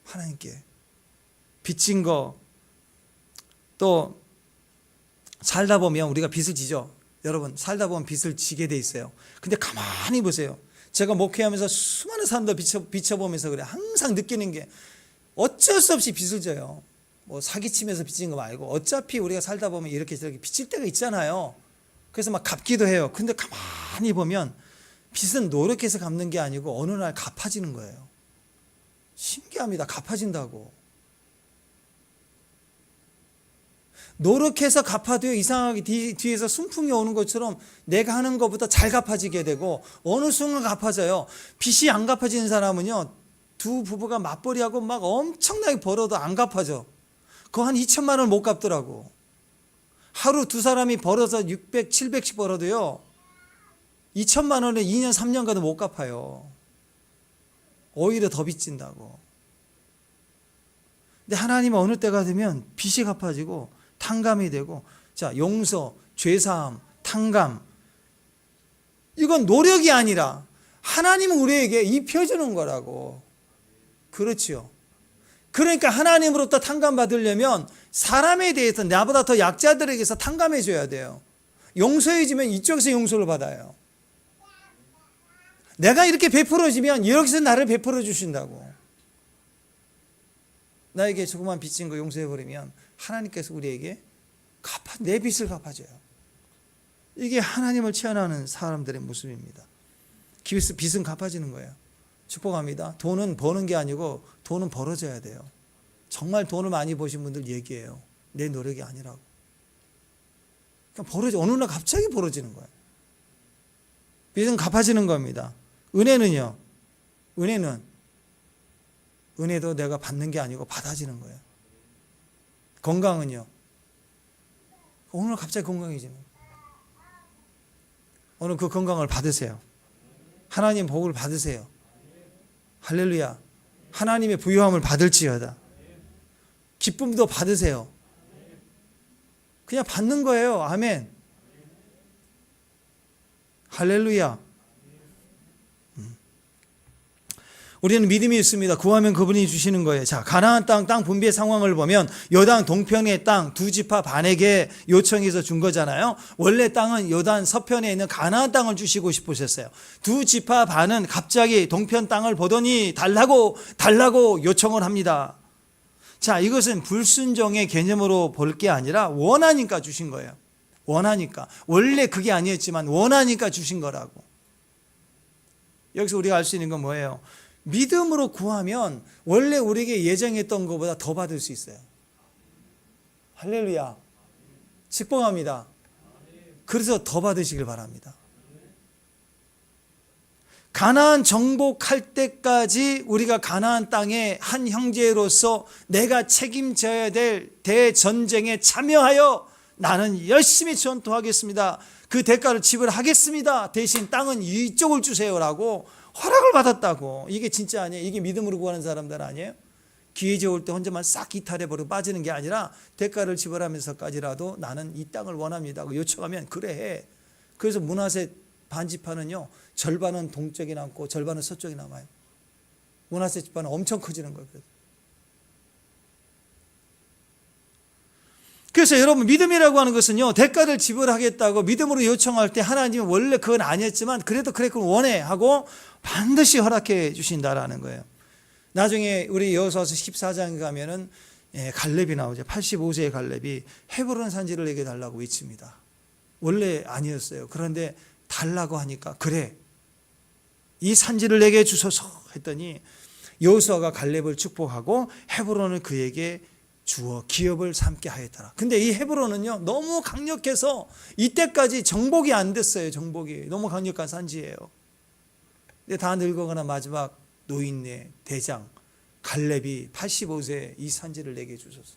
하나님께 빚진 거. 또 살다 보면 우리가 빚을 지죠. 여러분, 살다 보면 빚을 지게 돼 있어요. 근데 가만히 보세요. 제가 목회하면서 수많은 사람들 비춰보면서 그래. 항상 느끼는 게 어쩔 수 없이 빚을 져요. 뭐 사기치면서 빚진 거 말고 어차피 우리가 살다 보면 이렇게 저렇게 빚질 때가 있잖아요. 그래서 막 갚기도 해요. 근데 가만히 보면 빚은 노력해서 갚는 게 아니고 어느 날 갚아지는 거예요. 신기합니다. 갚아진다고. 노력해서 갚아도요, 이상하게 뒤에서 순풍이 오는 것처럼 내가 하는 것보다 잘 갚아지게 되고 어느 순간 갚아져요. 빚이 안 갚아지는 사람은요, 두 부부가 맞벌이하고 막 엄청나게 벌어도 안 갚아져. 그거 한 2천만 원을 못 갚더라고. 하루 두 사람이 벌어서 600, 700씩 벌어도요, 2천만 원을 2년, 3년 가도 못 갚아요. 오히려 더 빚진다고. 근데 하나님은 어느 때가 되면 빚이 갚아지고 탕감이 되고, 자, 용서, 죄사함, 탕감. 이건 노력이 아니라 하나님은 우리에게 입혀주는 거라고. 그렇지요. 그러니까 하나님으로부터 탕감받으려면 사람에 대해서 나보다 더 약자들에게서 탕감해 줘야 돼요. 용서해 주면 이쪽에서 용서를 받아요. 내가 이렇게 베풀어 주면 여기서 나를 베풀어 주신다고. 나에게 조그만 빚진 거 용서해 버리면 하나님께서 우리에게 내 빚을 갚아줘요. 이게 하나님을 체험하는 사람들의 모습입니다. 빚은 갚아지는 거예요. 축복합니다. 돈은 버는 게 아니고 돈은 벌어져야 돼요. 정말 돈을 많이 버신 분들 얘기해요. 내 노력이 아니라고. 그러니까 어느 날 갑자기 벌어지는 거예요. 빚은 갚아지는 겁니다. 은혜는요. 은혜도 내가 받는 게 아니고 받아지는 거예요. 건강은요. 오늘 갑자기 건강해지는 거예요. 오늘 그 건강을 받으세요. 하나님 복을 받으세요. 할렐루야. 하나님의 부요함을 받을지어다. 기쁨도 받으세요. 그냥 받는 거예요. 아멘. 할렐루야. 우리는 믿음이 있습니다. 구하면 그분이 주시는 거예요. 자, 가나안 땅 분배 상황을 보면 요단 동편의 땅 두 지파 반에게 요청해서 준 거잖아요. 원래 땅은 요단 서편에 있는 가나안 땅을 주시고 싶으셨어요. 두 지파 반은 갑자기 동편 땅을 보더니 달라고 요청을 합니다. 자, 이것은 불순종의 개념으로 볼 게 아니라 원하니까 주신 거예요. 원하니까. 원래 그게 아니었지만 원하니까 주신 거라고. 여기서 우리가 알 수 있는 건 뭐예요? 믿음으로 구하면 원래 우리에게 예정했던 것보다 더 받을 수 있어요. 할렐루야. 축복합니다. 그래서 더 받으시길 바랍니다. 가나안 정복할 때까지 우리가 가나안 땅의 한 형제로서 내가 책임져야 될 대전쟁에 참여하여 나는 열심히 전투하겠습니다. 그 대가를 지불하겠습니다. 대신 땅은 이쪽을 주세요라고 허락을 받았다고. 이게 진짜 아니에요? 이게 믿음으로 구하는 사람들 아니에요? 기회 좋을 때 혼자만 싹 이탈해버리고 빠지는 게 아니라 대가를 지불하면서까지라도 나는 이 땅을 원합니다 하고 요청하면 그래 해. 그래서 므낫세 반지파는요, 절반은 동쪽에 남고 절반은 서쪽에 남아요. 므낫세 지파는 엄청 커지는 거예요. 그래서 여러분, 믿음이라고 하는 것은요, 대가를 지불하겠다고 믿음으로 요청할 때 하나님은 원래 그건 아니었지만 그래도 그래 그건 원해 하고 반드시 허락해 주신다라는 거예요. 나중에 우리 여호수아서 14장에 가면은 갈렙이 나오죠. 85세의 갈렙이 헤브론 산지를 내게 달라고 외칩니다. 원래 아니었어요. 그런데 달라고 하니까 그래, 이 산지를 내게 주소서 했더니 여호수아가 갈렙을 축복하고 헤브론을 그에게 주어 기업을 삼게 하였더라. 근데 이 헤브론은요, 너무 강력해서 이때까지 정복이 안 됐어요. 정복이 너무 강력한 산지예요. 근데 다 늙어가나 마지막 노인네 대장 갈렙이 85세에 이 산지를 내게 주소서.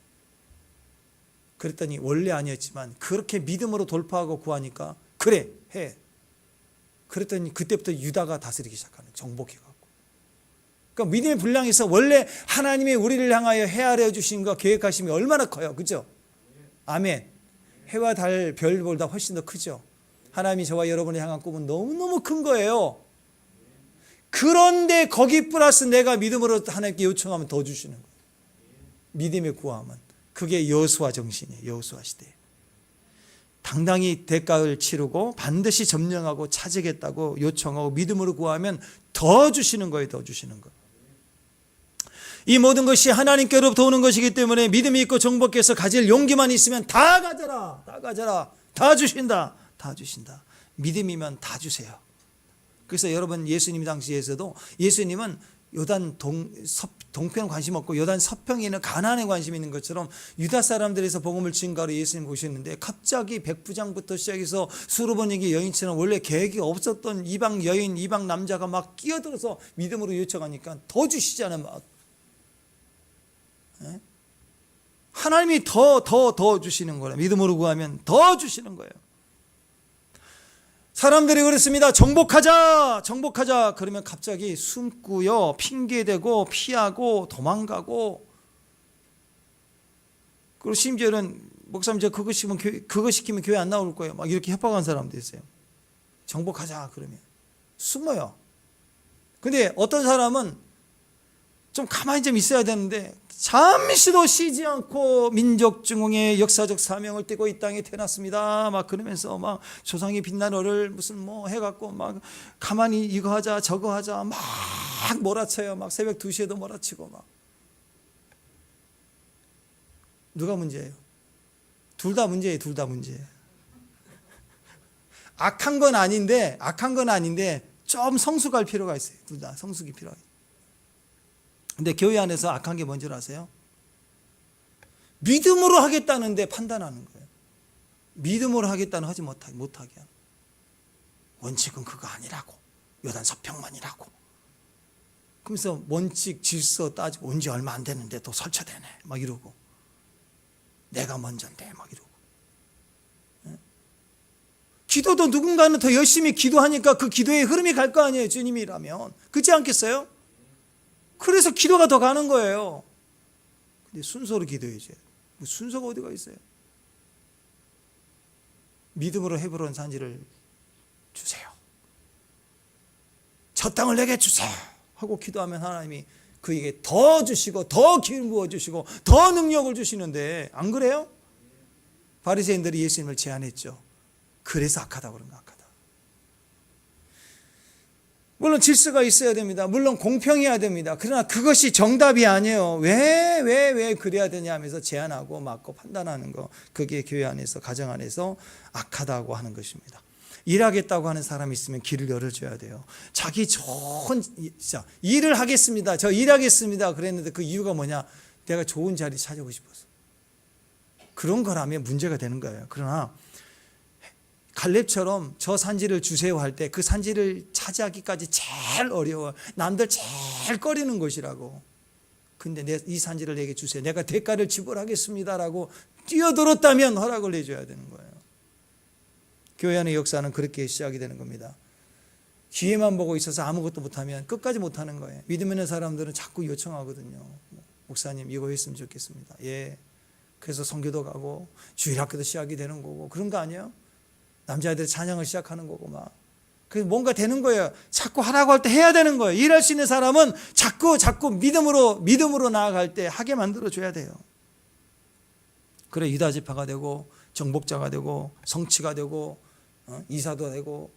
그랬더니 원래 아니었지만 그렇게 믿음으로 돌파하고 구하니까 그래 해. 그랬더니 그때부터 유다가 다스리기 시작하는, 정복해가고. 그러니까 믿음의 분량에서 원래 하나님의 우리를 향하여 헤아려 주신 것, 계획하심이 얼마나 커요. 그죠? 아멘. 해와 달, 별보다 훨씬 더 크죠. 하나님이 저와 여러분을 향한 꿈은 너무너무 큰 거예요. 그런데 거기 플러스 내가 믿음으로 하나님께 요청하면 더 주시는 거예요. 믿음의 구함은. 그게 여호수아 정신이에요. 여호수아 시대. 당당히 대가를 치르고 반드시 점령하고 차지하겠다고 요청하고 믿음으로 구하면 더 주시는 거예요. 더 주시는 거. 이 모든 것이 하나님께로부터 오는 것이기 때문에 믿음이 있고 정복해서 가질 용기만 있으면 다 가져라. 다 가져라. 다 주신다. 다 주신다. 믿음이면 다 주세요. 그래서 여러분 예수님 당시에서도 예수님은 요단 동편 관심 없고 요단 서평에 있는 가나안에 관심 있는 것처럼 유다 사람들에서 복음을 증거하러 예수님 오셨는데 갑자기 백부장부터 시작해서 수르보니게 여인처럼 원래 계획이 없었던 이방 여인, 이방 남자가 막 끼어들어서 믿음으로 요청하니까 더 주시잖아요. 막. 하나님이 더 주시는 거라. 믿음으로 구하면 더 주시는 거예요. 사람들이 그랬습니다. 정복하자. 그러면 갑자기 숨고요, 핑계대고 피하고 도망가고, 그리고 심지어는 목사님 저 그거 시키면 교회 안 나올 거예요. 막 이렇게 협박한 사람도 있어요. 정복하자 그러면 숨어요. 근데 어떤 사람은 좀 가만히 좀 있어야 되는데 잠시도 쉬지 않고 민족 중흥의 역사적 사명을 띠고 이 땅에 태어났습니다. 막 그러면서 막 조상의 빛난 어를 무슨 뭐 해갖고 막 가만히 이거 하자 저거 하자 막 몰아쳐요. 막 새벽 2시에도 몰아치고 막. 누가 문제예요? 둘 다 문제예요. 둘 다 문제예요. 악한 건 아닌데 좀 성숙할 필요가 있어요. 둘 다 성숙이 필요해요. 근데 교회 안에서 악한 게 뭔지 아세요? 믿음으로 하겠다는데 판단하는 거예요. 믿음으로 하겠다는 하지 못하게 하는. 원칙은 그거 아니라고. 요단 서평만이라고. 그러면서 원칙 질서 따지고 온 지 얼마 안 됐는데 또 설쳐대네. 막 이러고. 내가 먼저인데 막 이러고. 기도도 누군가는 더 열심히 기도하니까 그 기도의 흐름이 갈 거 아니에요. 주님이라면. 그렇지 않겠어요? 그래서 기도가 더 가는 거예요. 근데 순서로 기도해야죠. 순서가 어디가 있어요? 믿음으로 헤브론 산지를 주세요. 저 땅을 내게 주세요. 하고 기도하면 하나님이 그에게 더 주시고 더 기름 부어주시고 더 능력을 주시는데 안 그래요? 바리새인들이 예수님을 제안했죠. 그래서 악하다고 그런 거 악하다. 물론 질서가 있어야 됩니다. 물론 공평해야 됩니다. 그러나 그것이 정답이 아니에요. 왜 그래야 되냐 하면서 제안하고 막고 판단하는 거. 그게 교회 안에서 가정 안에서 악하다고 하는 것입니다. 일하겠다고 하는 사람이 있으면 길을 열어줘야 돼요. 자기 좋은 일을 하겠습니다. 저 일하겠습니다. 그랬는데 그 이유가 뭐냐? 내가 좋은 자리 찾아오고 싶어서. 그런 거라면 문제가 되는 거예요. 그러나 갈렙처럼 저 산지를 주세요 할 때 그 산지를 차지하기까지 제일 어려워. 남들 제일 꺼리는 것이라고. 근데 이 산지를 내게 주세요. 내가 대가를 지불하겠습니다라고 뛰어들었다면 허락을 해줘야 되는 거예요. 교회 안의 역사는 그렇게 시작이 되는 겁니다. 기회만 보고 있어서 아무것도 못하면 끝까지 못하는 거예요. 믿음 있는 사람들은 자꾸 요청하거든요. 목사님 이거 했으면 좋겠습니다. 예. 그래서 선교도 가고 주일학교도 시작이 되는 거고 그런 거 아니에요? 남자애들이 찬양을 시작하는 거고 막. 그래서 뭔가 되는 거예요. 자꾸 하라고 할 때 해야 되는 거예요. 일할 수 있는 사람은 자꾸 믿음으로 나아갈 때 하게 만들어줘야 돼요. 그래 유다지파가 되고 정복자가 되고 성취가 되고 이사도 되고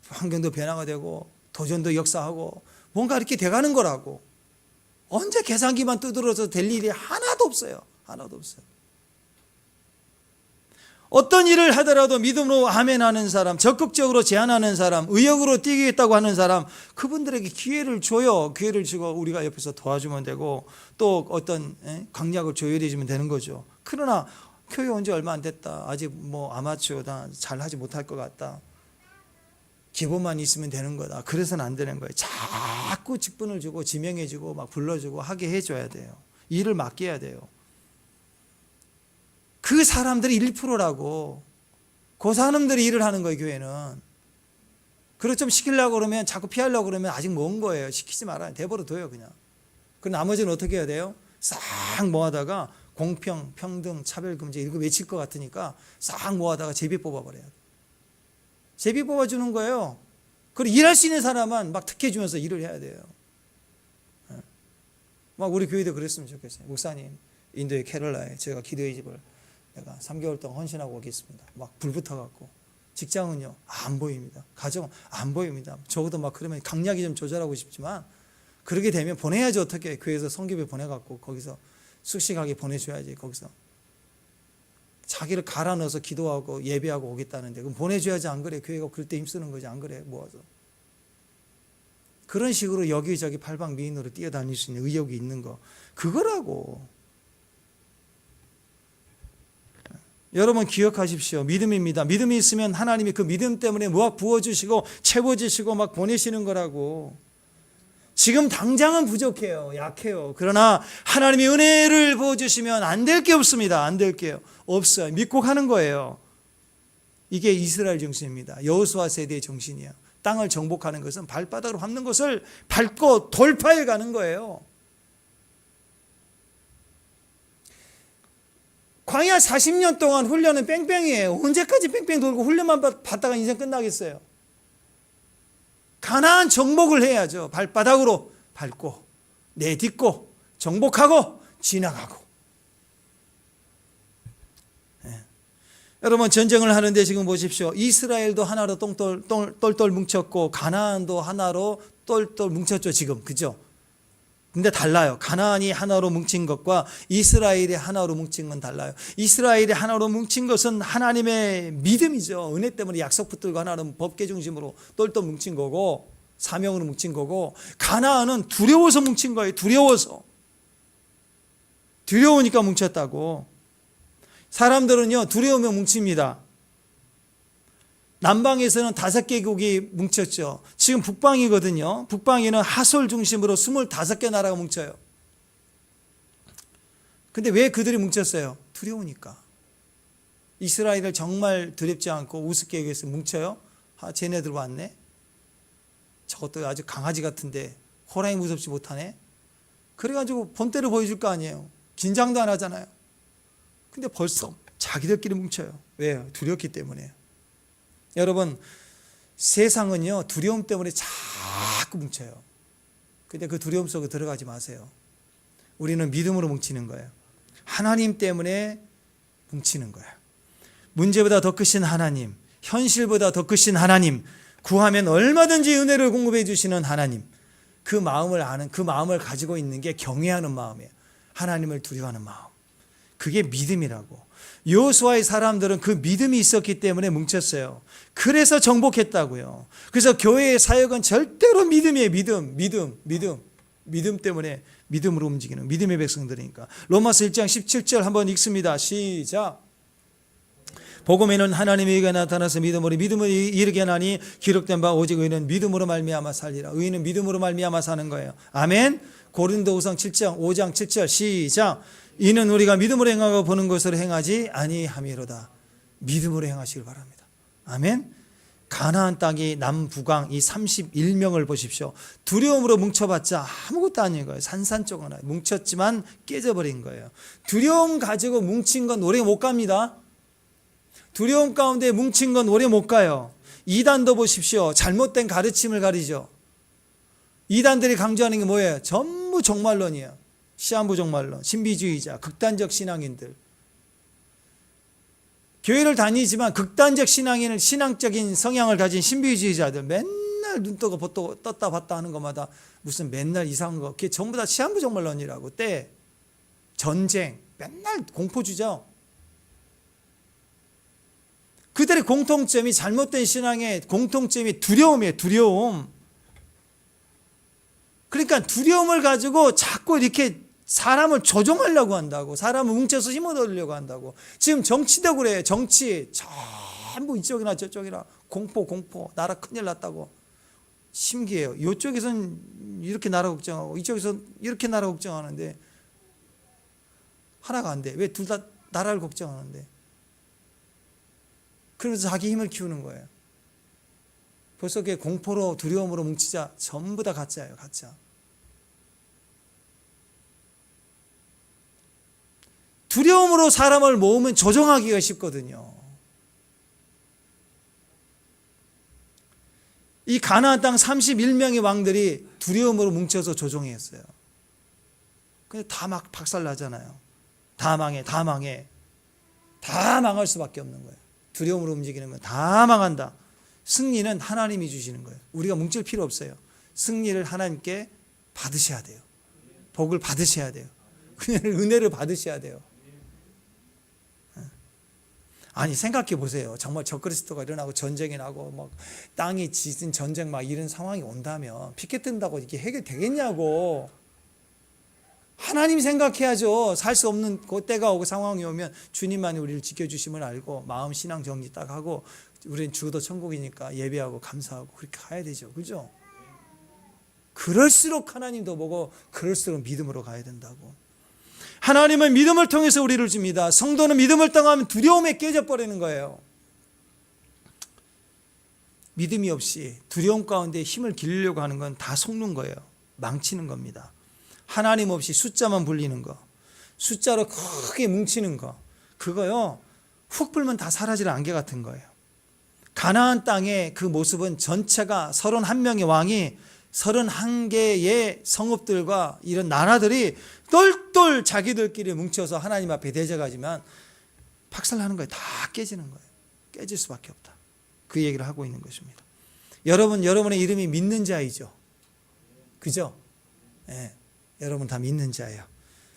환경도 변화가 되고 도전도 역사하고 뭔가 이렇게 돼가는 거라고. 언제 계산기만 두드려서 될 일이 하나도 없어요. 하나도 없어요. 어떤 일을 하더라도 믿음으로 아멘하는 사람, 적극적으로 제안하는 사람, 의욕으로 뛰겠다고 하는 사람, 그분들에게 기회를 줘요. 기회를 주고 우리가 옆에서 도와주면 되고 또 어떤 강약을 조율해 주면 되는 거죠. 그러나 교회 온 지 얼마 안 됐다. 아직 뭐 아마추어다. 잘하지 못할 것 같다. 기본만 있으면 되는 거다. 그래서는 안 되는 거예요. 자꾸 직분을 주고 지명해 주고 막 불러주고 하게 해줘야 돼요. 일을 맡겨야 돼요. 그 사람들이 1%라고. 그 사람들이 일을 하는 거예요, 교회는. 그리고 좀 시키려고 그러면 자꾸 피하려고 그러면 아직 먼 거예요. 시키지 말아요. 대버려 둬요, 그냥. 그럼 나머지는 어떻게 해야 돼요? 싹 모아다가 공평, 평등, 차별금지 이거 외칠 것 같으니까 싹 모아다가 제비 뽑아버려요. 제비 뽑아주는 거예요. 그리고 일할 수 있는 사람만 막 특혜 주면서 일을 해야 돼요. 막 우리 교회도 그랬으면 좋겠어요. 목사님, 인도의 캐롤라에 제가 기도의 집을 내가 3개월 동안 헌신하고 오겠습니다. 막 불 붙어갖고. 직장은요, 안 보입니다. 가정은 안 보입니다. 적어도 막 그러면 강약이 좀 조절하고 싶지만, 그렇게 되면 보내야지 어떻게. 교회에서 성교배 보내갖고 거기서 숙식하게 보내줘야지. 거기서 자기를 갈아 넣어서 기도하고 예배하고 오겠다는데 그럼 보내줘야지. 안 그래? 교회가 그럴 때 힘쓰는 거지. 안 그래? 모아서. 그런 식으로 여기저기 팔방미인으로 뛰어다닐 수 있는 의욕이 있는 거, 그거라고. 여러분 기억하십시오. 믿음입니다. 믿음이 있으면 하나님이 그 믿음 때문에 막 부어주시고 채워주시고 막 보내시는 거라고. 지금 당장은 부족해요. 약해요. 그러나 하나님이 은혜를 부어주시면 안 될 게 없습니다. 안 될 게요. 없어요. 믿고 가는 거예요. 이게 이스라엘 정신입니다. 여호수아 세대의 정신이에요. 땅을 정복하는 것은 발바닥으로 밟는 것을 밟고 돌파해 가는 거예요. 광야 40년 동안 훈련은 뺑뺑이에요. 언제까지 뺑뺑 돌고 훈련만 받다가 인생 끝나겠어요? 가나안 정복을 해야죠. 발바닥으로 밟고 내딛고 정복하고 지나가고. 여러분 전쟁을 하는데 지금 보십시오. 이스라엘도 하나로 똘똘 뭉쳤고 가나안도 하나로 똘똘 뭉쳤죠. 지금 그죠? 근데 달라요. 가나안이 하나로 뭉친 것과 이스라엘이 하나로 뭉친 건 달라요. 이스라엘이 하나로 뭉친 것은 하나님의 믿음이죠. 은혜 때문에 약속 붙들고 하나는 법계 중심으로 똘똘 뭉친 거고 사명으로 뭉친 거고, 가나안은 두려워서 뭉친 거예요. 두려우니까 뭉쳤다고. 사람들은요 두려우면 뭉칩니다. 남방에서는 5개국이 뭉쳤죠. 지금 북방이거든요. 북방에는 하솔 중심으로 25개 나라가 뭉쳐요. 근데 왜 그들이 뭉쳤어요? 두려우니까. 이스라엘을 정말 두렵지 않고 우습게 여기서 뭉쳐요? 쟤네들 왔네? 저것도 아주 강아지 같은데 호랑이 무섭지 못하네? 그래가지고 본때를 보여줄 거 아니에요. 긴장도 안 하잖아요. 근데 벌써 자기들끼리 뭉쳐요. 왜요? 두렵기 때문에. 여러분 세상은요 두려움 때문에 자꾸 뭉쳐요. 근데 그 두려움 속에 들어가지 마세요. 우리는 믿음으로 뭉치는 거예요. 하나님 때문에 뭉치는 거예요. 문제보다 더 크신 하나님, 현실보다 더 크신 하나님, 구하면 얼마든지 은혜를 공급해 주시는 하나님, 그 마음을 아는, 그 마음을 가지고 있는 게 경외하는 마음이에요. 하나님을 두려워하는 마음. 그게 믿음이라고. 여호수아의 사람들은 그 믿음이 있었기 때문에 뭉쳤어요. 그래서 정복했다고요. 그래서 교회의 사역은 절대로 믿음이에요. 믿음 때문에 믿음으로 움직이는 믿음의 백성들이니까. 로마서 1장 17절 한번 읽습니다. 시작. 복음에는 하나님의 의가 나타나서 믿음으로 믿음을 이르게 하나니 기록된 바 오직 의는 믿음으로 말미암아 살리라. 의는 믿음으로 말미암아 사는 거예요. 아멘. 고린도후서 5장 7절 시작. 이는 우리가 믿음으로 행하고 보는 것으로 행하지 아니함이로다. 믿음으로 행하시길 바랍니다. 아멘. 가나안 땅이 남북왕 이 31명을 보십시오. 두려움으로 뭉쳐봤자 아무것도 아닌 거예요. 산산조각 나요. 뭉쳤지만 깨져버린 거예요. 두려움 가지고 뭉친 건 오래 못 갑니다. 두려움 가운데 뭉친 건 오래 못 가요. 이단도 보십시오. 잘못된 가르침을 가리죠. 이단들이 강조하는 게 뭐예요? 전부 종말론이에요. 시한부 종말론, 신비주의자, 극단적 신앙인들. 교회를 다니지만 극단적 신앙적인 성향을 가진 신비주의자들 맨날 눈 뜨고 떴다 봤다 하는 것마다 무슨 맨날 이상한 거, 그게 전부 다 시한부 종말론이라고. 때, 전쟁, 맨날 공포 주죠. 그들의 공통점이, 잘못된 신앙의 공통점이 두려움이에요. 두려움. 그러니까 두려움을 가지고 자꾸 이렇게 사람을 조종하려고 한다고. 사람을 뭉쳐서 힘을 얻으려고 한다고. 지금 정치도 그래요. 정치 전부 이쪽이나 저쪽이나 공포 나라 큰일 났다고. 신기해요. 이쪽에서는 이렇게 나라 걱정하고 이쪽에서는 이렇게 나라 걱정하는데 하나가 안 돼. 왜 둘 다 나라를 걱정하는데? 그러면서 자기 힘을 키우는 거예요. 벌써 그게 공포로 두려움으로 뭉치자 전부 다 가짜예요. 가짜. 두려움으로 사람을 모으면 조종하기가 쉽거든요. 이 가나안 땅 31명의 왕들이 두려움으로 뭉쳐서 조종했어요. 근데 다 막 박살나잖아요. 다 망해, 다 망해. 다 망할 수밖에 없는 거예요. 두려움으로 움직이는 건 다 망한다. 승리는 하나님이 주시는 거예요. 우리가 뭉칠 필요 없어요. 승리를 하나님께 받으셔야 돼요. 복을 받으셔야 돼요. 은혜를 받으셔야 돼요. 아니 생각해 보세요. 정말 적그리스도가 일어나고 전쟁이 나고 막 땅이 짖은 전쟁 막 이런 상황이 온다면 피켓 뜬다고 이게 해결되겠냐고. 하나님 생각해야죠. 살 수 없는 그 때가 오고 상황이 오면 주님만이 우리를 지켜주심을 알고 마음 신앙 정리 딱 하고 우리는 죽어도 천국이니까 예배하고 감사하고 그렇게 가야 되죠. 그죠? 그럴수록 하나님도 보고 그럴수록 믿음으로 가야 된다고. 하나님은 믿음을 통해서 우리를 줍니다. 성도는 믿음을 떠나면 두려움에 깨져버리는 거예요. 믿음이 없이 두려움 가운데 힘을 기르려고 하는 건 다 속는 거예요. 망치는 겁니다. 하나님 없이 숫자만 불리는 거, 숫자로 크게 뭉치는 거, 그거요 훅 불면 다 사라질 안개 같은 거예요. 가나안 땅의 그 모습은 전체가 31명의 왕이 31개의 성읍들과 이런 나라들이 똘똘 자기들끼리 뭉쳐서 하나님 앞에 대적하지만 박살나는 거예요. 다 깨지는 거예요. 깨질 수밖에 없다. 그 얘기를 하고 있는 것입니다. 여러분의 이름이 믿는 자이죠. 그죠? 네, 여러분 다 믿는 자예요.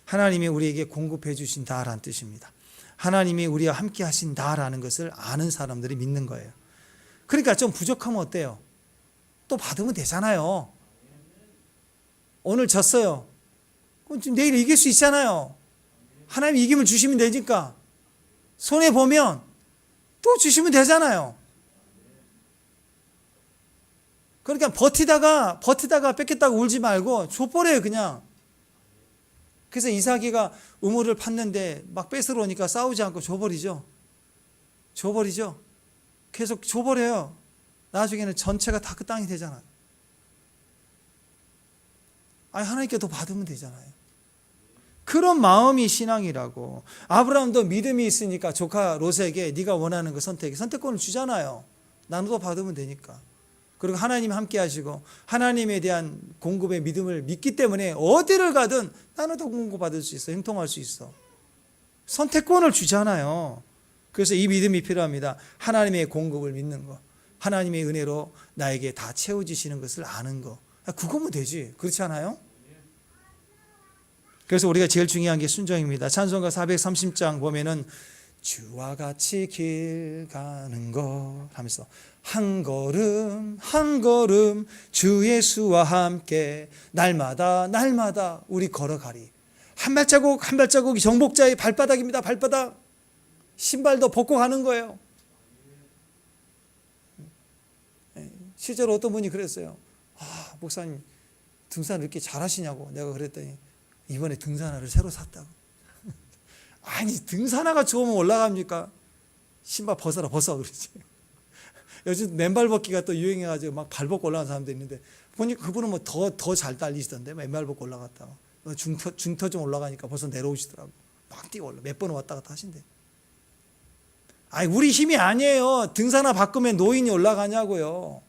하나님이 우리에게 공급해 주신다라는 뜻입니다. 하나님이 우리와 함께 하신다라는 것을 아는 사람들이 믿는 거예요. 그러니까 좀 부족하면 어때요? 또 받으면 되잖아요. 오늘 졌어요. 그럼 내일 이길 수 있잖아요. 하나님이 이김을 주시면 되니까. 손해보면 또 주시면 되잖아요. 그러니까 버티다가 뺏겠다고 울지 말고 줘버려요 그냥. 그래서 이삭이가 우물을 팠는데 막 뺏으러 오니까 싸우지 않고 줘버리죠. 계속 줘버려요. 나중에는 전체가 다 그 땅이 되잖아요. 아니 하나님께 더 받으면 되잖아요. 그런 마음이 신앙이라고. 아브라함도 믿음이 있으니까 조카 롯에게 네가 원하는 거 선택권을 주잖아요. 나는 더 받으면 되니까. 그리고 하나님 함께 하시고 하나님에 대한 공급의 믿음을 믿기 때문에 어디를 가든 나는 더 공급받을 수 있어. 형통할 수 있어. 선택권을 주잖아요. 그래서 이 믿음이 필요합니다. 하나님의 공급을 믿는 거. 하나님의 은혜로 나에게 다 채워지시는 것을 아는 거. 그거면 되지. 그렇지 않아요? 그래서 우리가 제일 중요한 게 순종입니다. 찬송가 430장 보면은 주와 같이 길 가는 것 하면서 한 걸음 한 걸음 주 예수와 함께 날마다 우리 걸어가리. 한 발자국이 정복자의 발바닥입니다. 발바닥. 신발도 벗고 가는 거예요. 실제로 어떤 분이 그랬어요. 목사님 등산을 이렇게 잘하시냐고. 내가 그랬더니 이번에 등산화를 새로 샀다고. 아니 등산화가 좋으면 올라갑니까? 신발 벗어라 그러지. 요즘 맨발 벗기가 또 유행해가지고 막 발 벗고 올라가는 사람도 있는데 보니까 그분은 뭐 더 잘 달리시던데 맨발 벗고 올라갔다가 중터 좀 올라가니까 벌써 내려오시더라고. 막 뛰어 올라 몇 번 왔다 갔다 하신대. 아니 우리 힘이 아니에요. 등산화 바꾸면 노인이 올라가냐고요.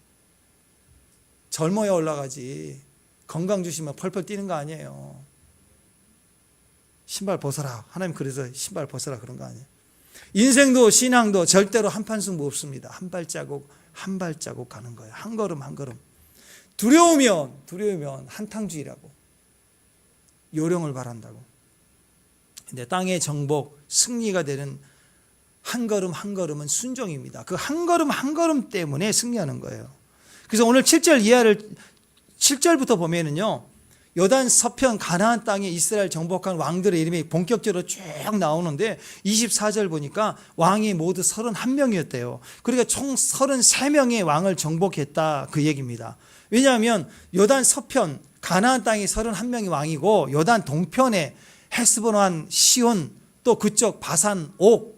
젊어야 올라가지. 건강 주시면 펄펄 뛰는 거 아니에요. 신발 벗어라. 하나님 그래서 신발 벗어라 그런 거 아니에요. 인생도 신앙도 절대로 한판승부 없습니다. 한 발자국 가는 거예요. 한 걸음. 두려우면 한탕주의라고. 요령을 바란다고. 근데 땅의 정복, 승리가 되는 한 걸음은 순종입니다. 그 한 걸음 때문에 승리하는 거예요. 그래서 오늘 7절부터 보면은요. 요단 서편 가나안 땅에 이스라엘 정복한 왕들의 이름이 본격적으로 쭉 나오는데 24절 보니까 왕이 모두 31명이었대요. 그러니까 총 33명의 왕을 정복했다 그 얘기입니다. 왜냐하면 요단 서편 가나안 땅이 31명이 왕이고 요단 동편에 헤스보는 시온 또 그쪽 바산 옥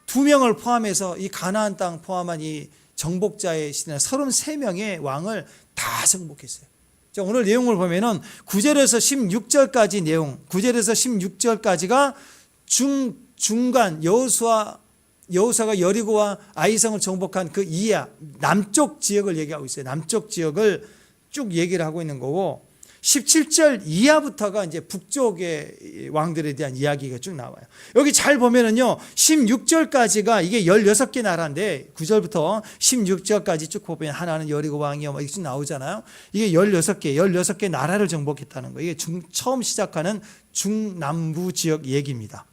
2명을 포함해서 이 가나안 땅 포함한 이 정복자의 33명의 왕을 다 정복했어요. 자, 오늘 내용을 보면은 9절에서 16절까지 내용, 9절에서 16절까지가 중간 여호수아가 여리고와 아이성을 정복한 그 이하 남쪽 지역을 얘기하고 있어요. 남쪽 지역을 쭉 얘기를 하고 있는 거고 17절 이하부터가 이제 북쪽의 왕들에 대한 이야기가 쭉 나와요. 여기 잘 보면은요, 16절까지가 이게 16개 나라인데 9절부터 16절까지 쭉 보면 하나는 여리고 왕이요 막 이렇게 쭉 나오잖아요. 이게 16개 나라를 정복했다는 거예요. 이게 처음 시작하는 중남부 지역 얘기입니다.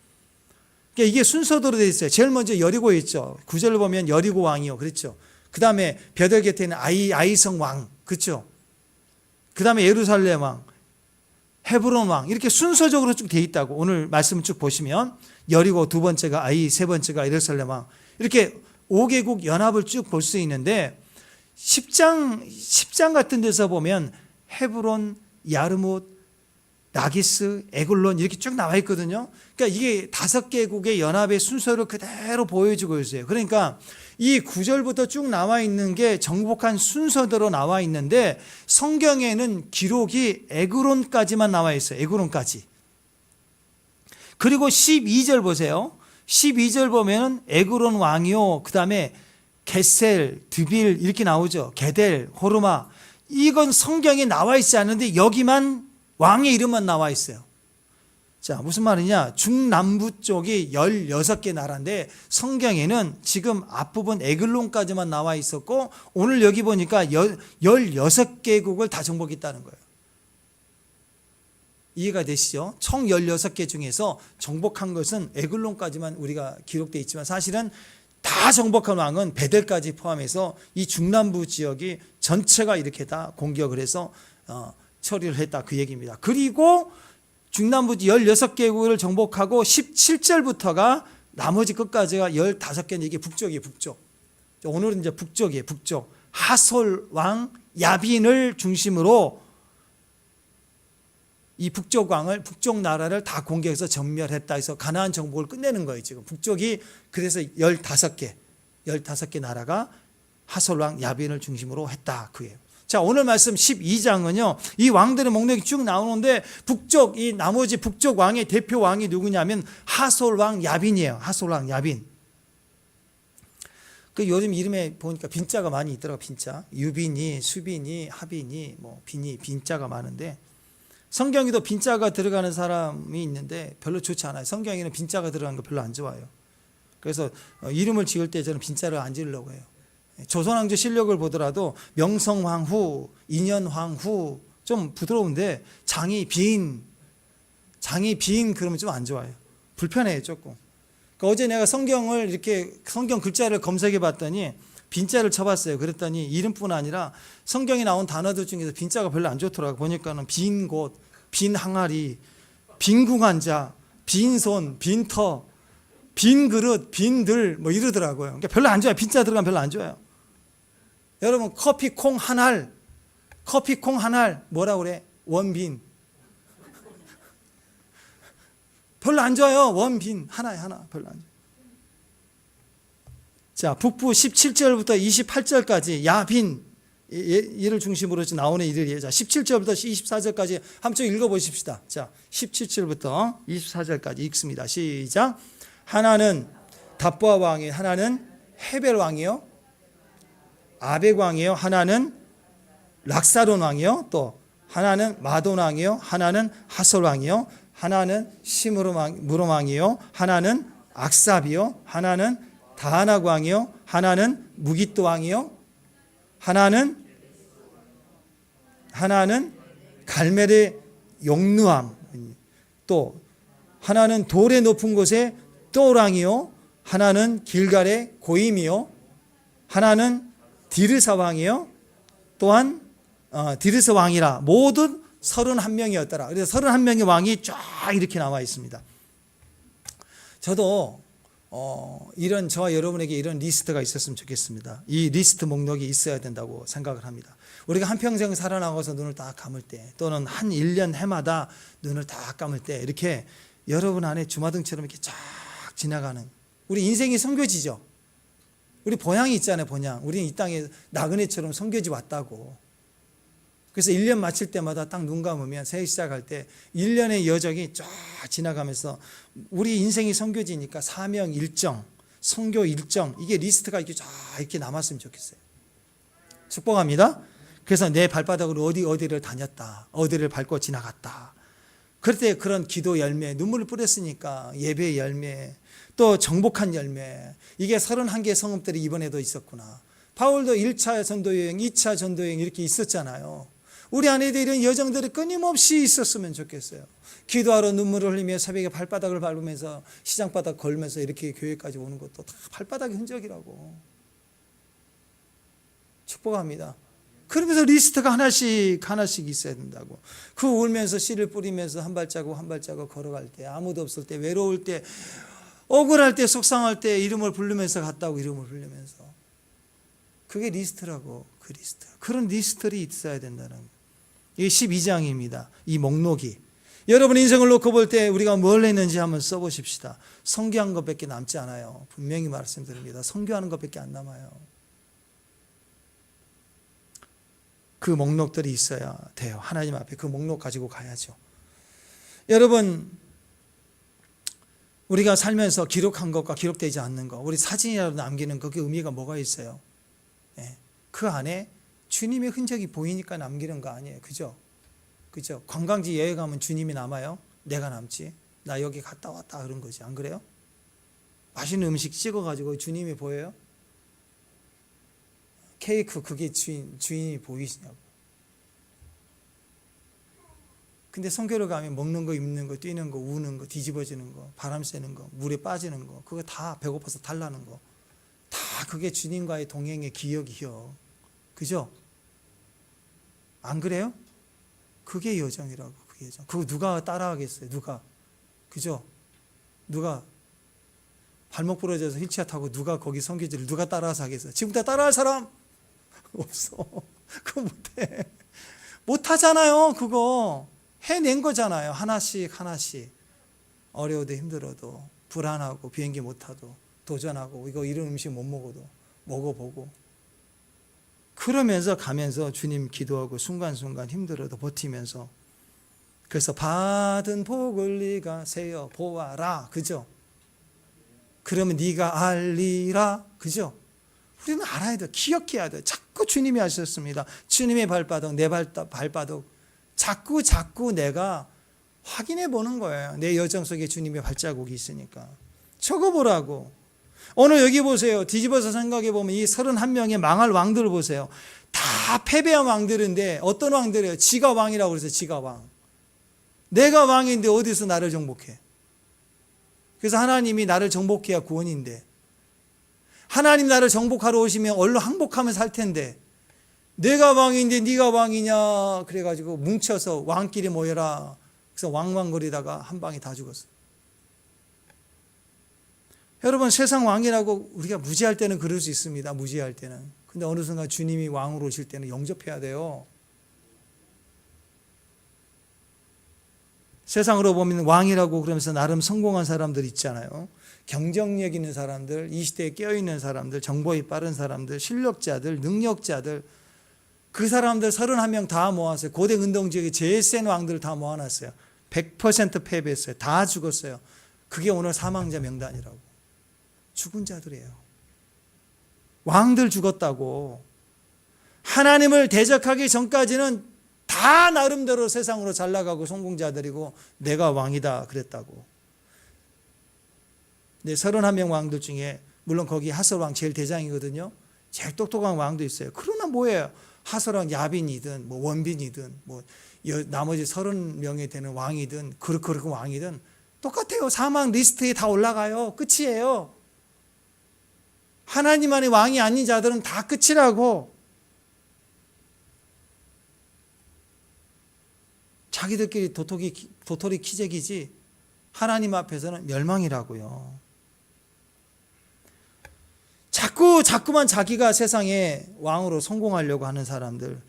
그러니까 이게 순서대로 되어 있어요. 제일 먼저 여리고에 있죠. 9절을 보면 여리고 왕이요. 그렇죠. 그 다음에 벳엘 곁에 있는 아이성 왕. 그렇죠. 그 다음에 예루살렘 왕, 헤브론 왕, 이렇게 순서적으로 쭉 돼 있다고. 오늘 말씀을 쭉 보시면 여리고 두 번째가 아이, 세 번째가 예루살렘 왕, 이렇게 5개국 연합을 쭉 볼 수 있는데 10장 같은 데서 보면 헤브론, 야르뭇, 라기스, 에글론 이렇게 쭉 나와 있거든요. 그러니까 이게 5개국의 연합의 순서를 그대로 보여주고 있어요. 그러니까 이 9절부터 쭉 나와 있는 게 정복한 순서대로 나와 있는데 성경에는 기록이 에그론까지만 나와 있어요. 에그론까지. 그리고 12절 보세요. 12절 보면 에그론 왕이요. 그 다음에 겟셀, 드빌 이렇게 나오죠. 게델, 호르마. 이건 성경에 나와 있지 않은데 여기만 왕의 이름만 나와 있어요. 자, 무슨 말이냐? 중남부 쪽이 16개 나라인데 성경에는 지금 앞부분 에글론까지만 나와 있었고 오늘 여기 보니까 16개국을 다 정복했다는 거예요. 이해가 되시죠? 총 16개 중에서 정복한 것은 에글론까지만 우리가 기록되어 있지만 사실은 다 정복한 왕은 베델까지 포함해서 이 중남부 지역이 전체가 이렇게 다 공격을 해서 처리를 했다 그 얘기입니다. 그리고 중남부 16개국을 정복하고 17절부터가 나머지 끝까지가 15개는 이게 북쪽이에요. 북쪽. 오늘은 이제 북쪽이에요. 북쪽. 하솔 왕 야빈을 중심으로 이 북쪽 왕을 북쪽 나라를 다 공격해서 전멸했다 해서 가나안 정복을 끝내는 거예요. 지금 북쪽이 그래서 15개 나라가 하솔 왕 야빈을 중심으로 했다 그예요. 자, 오늘 말씀 12장은요, 이 왕들의 목록이 쭉 나오는데, 이 나머지 북쪽 왕의 대표 왕이 누구냐면, 하솔 왕 야빈이에요. 하솔 왕 야빈. 그 요즘 이름에 보니까 빈자가 많이 있더라고요, 빈자. 유빈이, 수빈이, 하빈이, 빈자가 많은데, 성경에도 빈자가 들어가는 사람이 있는데, 별로 좋지 않아요. 성경에는 빈자가 들어가는 거 별로 안 좋아요. 그래서 이름을 지을 때 저는 빈자를 안 지으려고 해요. 조선왕조 실력을 보더라도 명성황후, 인현황후 좀 부드러운데 장이 빈 그러면 좀 안 좋아요. 불편해요 조금. 그러니까 어제 내가 성경을 이렇게 성경 글자를 검색해 봤더니 빈자를 쳐봤어요. 그랬더니 이름뿐 아니라 성경에 나온 단어들 중에서 빈자가 별로 안 좋더라고요. 보니까는 빈 곳, 빈 항아리, 빈궁한 자, 빈손, 빈터, 빈 그릇, 빈들 뭐 이러더라고요. 그러니까 별로 안 좋아요. 빈자 들어가면 별로 안 좋아요. 여러분 커피 콩 한 알 뭐라 그래? 원빈. 별로 안 좋아요. 원빈 하나에 하나 별로 안 좋아요. 자, 북부 17절부터 28절까지 야빈 이를 중심으로 나오는 이들이에요. 자, 17절부터 24절까지 한번 읽어보십시다. 자, 17절부터 24절까지 읽습니다. 시작. 하나는 답보아 왕이요, 하나는 헤벨 왕이요, 아벡 왕이요, 하나는 락사론 왕이요, 또 하나는 마돈 왕이요, 하나는 하솔 왕이요, 하나는 시므름 왕이요, 하나는 악삽이요, 하나는 다하낙 왕이요, 하나는 무깃도 왕이요, 하나는 갈멜의 용누함, 또 하나는 돌의 높은 곳에 또랑이요, 하나는 길갈의 고임이요, 하나는 디르사 왕이요, 또한 디르사 왕이라 모든 31명이었더라. 그래서 31명의 왕이 쫙 이렇게 나와 있습니다. 저도 저와 여러분에게 이런 리스트가 있었으면 좋겠습니다. 이 리스트 목록이 있어야 된다고 생각을 합니다. 우리가 한평생 살아나가서 눈을 딱 감을 때, 또는 한 1년 해마다 눈을 딱 감을 때 이렇게 여러분 안에 주마등처럼 이렇게 쫙 지나가는, 우리 인생이 섬겨지죠. 우리 본향이 있잖아요. 본향. 우리는 이 땅에 나그네처럼 섬겨지 왔다고. 그래서 1년 마칠 때마다 딱 눈 감으면 새해 시작할 때 1년의 여정이 쫙 지나가면서 우리 인생이 선교지니까 사명 일정, 선교 일정, 이게 리스트가 이렇게 쫙 이렇게 남았으면 좋겠어요. 축복합니다. 그래서 내 발바닥으로 어디를 다녔다, 어디를 밟고 지나갔다. 그럴 때 그런 기도 열매, 눈물을 뿌렸으니까 예배의 열매, 또 정복한 열매, 이게 31개의 성읍들이 이번에도 있었구나. 바울도 1차 전도여행, 2차 전도여행 이렇게 있었잖아요. 우리 안에도 이런 여정들이 끊임없이 있었으면 좋겠어요. 기도하러 눈물을 흘리며 새벽에 발바닥을 밟으면서 시장바닥 걸면서 이렇게 교회까지 오는 것도 다 발바닥의 흔적이라고. 축복합니다. 그러면서 리스트가 하나씩 있어야 된다고. 그 울면서 씨를 뿌리면서 한 발자국 한 발자국 걸어갈 때, 아무도 없을 때, 외로울 때, 억울할 때, 속상할 때 이름을 부르면서 갔다고, 이름을 부르면서. 그게 리스트라고. 그 리스트. 그런 리스트들이 있어야 된다는 거예요. 이게 12장입니다. 이 목록이. 여러분 인생을 놓고 볼 때 우리가 뭘 했는지 한번 써보십시다. 선교한 것밖에 남지 않아요. 분명히 말씀드립니다. 선교하는 것밖에 안 남아요. 그 목록들이 있어야 돼요. 하나님 앞에 그 목록 가지고 가야죠. 여러분, 우리가 살면서 기록한 것과 기록되지 않는 것, 우리 사진이라도 남기는 그게 의미가 뭐가 있어요? 그 안에 주님의 흔적이 보이니까 남기는 거 아니에요. 그죠? 그죠? 관광지 여행 가면 주님이 남아요? 내가 남지. 나 여기 갔다 왔다 그런 거지. 안 그래요? 맛있는 음식 찍어가지고 주님이 보여요? 케이크 그게 주인이 보이시냐고. 근데 선교를 가면 먹는 거, 입는 거, 뛰는 거, 우는 거, 뒤집어지는 거, 바람 쐬는 거, 물에 빠지는 거, 그거 다 배고파서 달라는 거, 다 그게 주님과의 동행의 기억이요. 그죠? 안 그래요? 그게 여정이라고. 그게 여정. 그거 누가 따라하겠어요? 누가? 그죠? 누가 발목 부러져서 휠체어 타고 누가 거기 선교지를 누가 따라서 하겠어요? 지금부터 따라할 사람? 없어. 그거 못해. 못하잖아요. 그거 해낸 거잖아요. 하나씩 어려워도 힘들어도 불안하고 비행기 못 타도 도전하고 이거 이런 음식 못 먹어도 먹어보고 그러면서 가면서 주님 기도하고 순간순간 힘들어도 버티면서 그래서 받은 복을 네가 세어 보아라. 그죠? 그러면 네가 알리라. 그죠? 우리는 알아야 돼. 기억해야 돼. 자꾸 주님이 하셨습니다. 주님의 발바닥, 내 발바닥. 자꾸 내가 확인해 보는 거예요. 내 여정 속에 주님의 발자국이 있으니까. 적어보라고. 오늘 여기 보세요. 뒤집어서 생각해 보면 이 31명의 망할 왕들을 보세요. 다 패배한 왕들인데 어떤 왕들이에요? 지가 왕이라고 그래서 지가 왕. 내가 왕인데 어디서 나를 정복해? 그래서 하나님이 나를 정복해야 구원인데 하나님 나를 정복하러 오시면 얼른 항복하면 살 텐데 내가 왕인데 네가 왕이냐 그래가지고 뭉쳐서 왕끼리 모여라. 그래서 왕왕거리다가 한 방에 다 죽었어. 여러분 세상 왕이라고 우리가 무지할 때는 그럴 수 있습니다. 무지할 때는. 근데 어느 순간 주님이 왕으로 오실 때는 영접해야 돼요. 세상으로 보면 왕이라고 그러면서 나름 성공한 사람들 있잖아요. 경쟁력 있는 사람들, 이 시대에 깨어있는 사람들, 정보에 빠른 사람들, 실력자들, 능력자들 그 사람들 31명 다 모았어요. 고대 근동 지역에 제일 센 왕들을 다 모아놨어요. 100% 패배했어요. 다 죽었어요. 그게 오늘 사망자 명단이라고. 죽은 자들이에요. 왕들 죽었다고. 하나님을 대적하기 전까지는 다 나름대로 세상으로 잘 나가고 성공자들이고 내가 왕이다 그랬다고. 근데 31명 왕들 중에 물론 거기 하솔왕 제일 대장이거든요. 제일 똑똑한 왕도 있어요. 그러나 뭐예요? 하솔왕 야빈이든 뭐 원빈이든 뭐 나머지 30명이 되는 왕이든 그렇고 왕이든 똑같아요. 사망 리스트에 다 올라가요. 끝이에요. 하나님만의 왕이 아닌 자들은 다 끝이라고. 자기들끼리 도토리 키재기지 하나님 앞에서는 멸망이라고요. 자꾸만 자기가 세상에 왕으로 성공하려고 하는 사람들,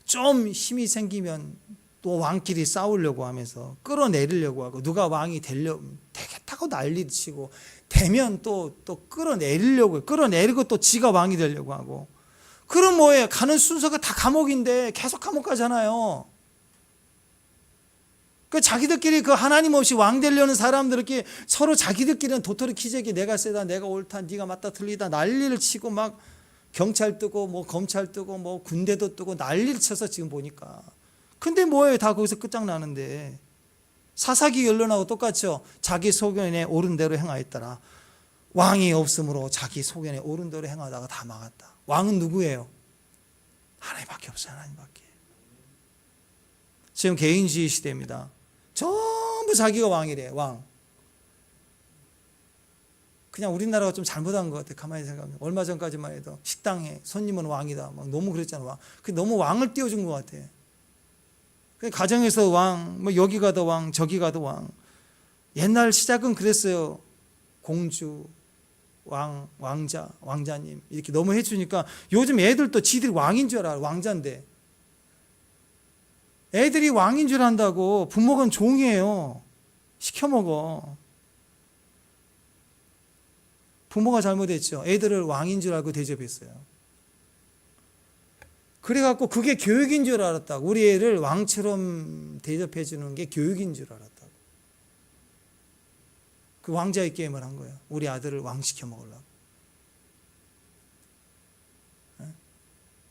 좀 힘이 생기면 또 왕끼리 싸우려고 하면서 끌어내리려고 하고 누가 왕이 되겠다고 난리치고 되면 또 끌어내리고 또 지가 왕이 되려고 하고 그럼 뭐예요? 가는 순서가 다 감옥인데 계속 감옥 가잖아요. 그 자기들끼리 그 하나님 없이 왕 되려는 사람들끼리 서로 자기들끼리는 도토리 키재기 내가 세다 내가 옳다 네가 맞다 틀리다 난리를 치고 막 경찰 뜨고 뭐 검찰 뜨고 뭐 군대도 뜨고 난리를 쳐서 지금 보니까. 근데 뭐예요? 다 거기서 끝장나는데. 사사기 연론하고 똑같죠. 자기 소견에 옳은 대로 행하였더라. 왕이 없으므로 자기 소견에 옳은 대로 행하다가 다 망했다. 왕은 누구예요? 하나님밖에 없어요. 하나님밖에. 지금 개인주의 시대입니다. 전부 자기가 왕이래. 왕. 그냥 우리나라가 좀 잘못한 것 같아. 가만히 생각하면. 얼마 전까지만 해도 식당에 손님은 왕이다. 막 너무 그랬잖아. 왕. 너무 왕을 띄워준 것 같아. 가정에서 왕, 뭐 여기 가도 왕, 저기 가도 왕. 옛날 시작은 그랬어요. 공주, 왕, 왕자, 왕자님 이렇게 너무 해주니까 요즘 애들도 지들이 왕인 줄 알아. 왕자인데. 애들이 왕인 줄 안다고 부모는 종이에요. 시켜먹어. 부모가 잘못했죠. 애들을 왕인 줄 알고 대접했어요. 그래갖고 그게 교육인 줄 알았다고. 우리 애를 왕처럼 대접해 주는 게 교육인 줄 알았다고. 그 왕자의 게임을 한 거예요. 우리 아들을 왕시켜 먹으려고.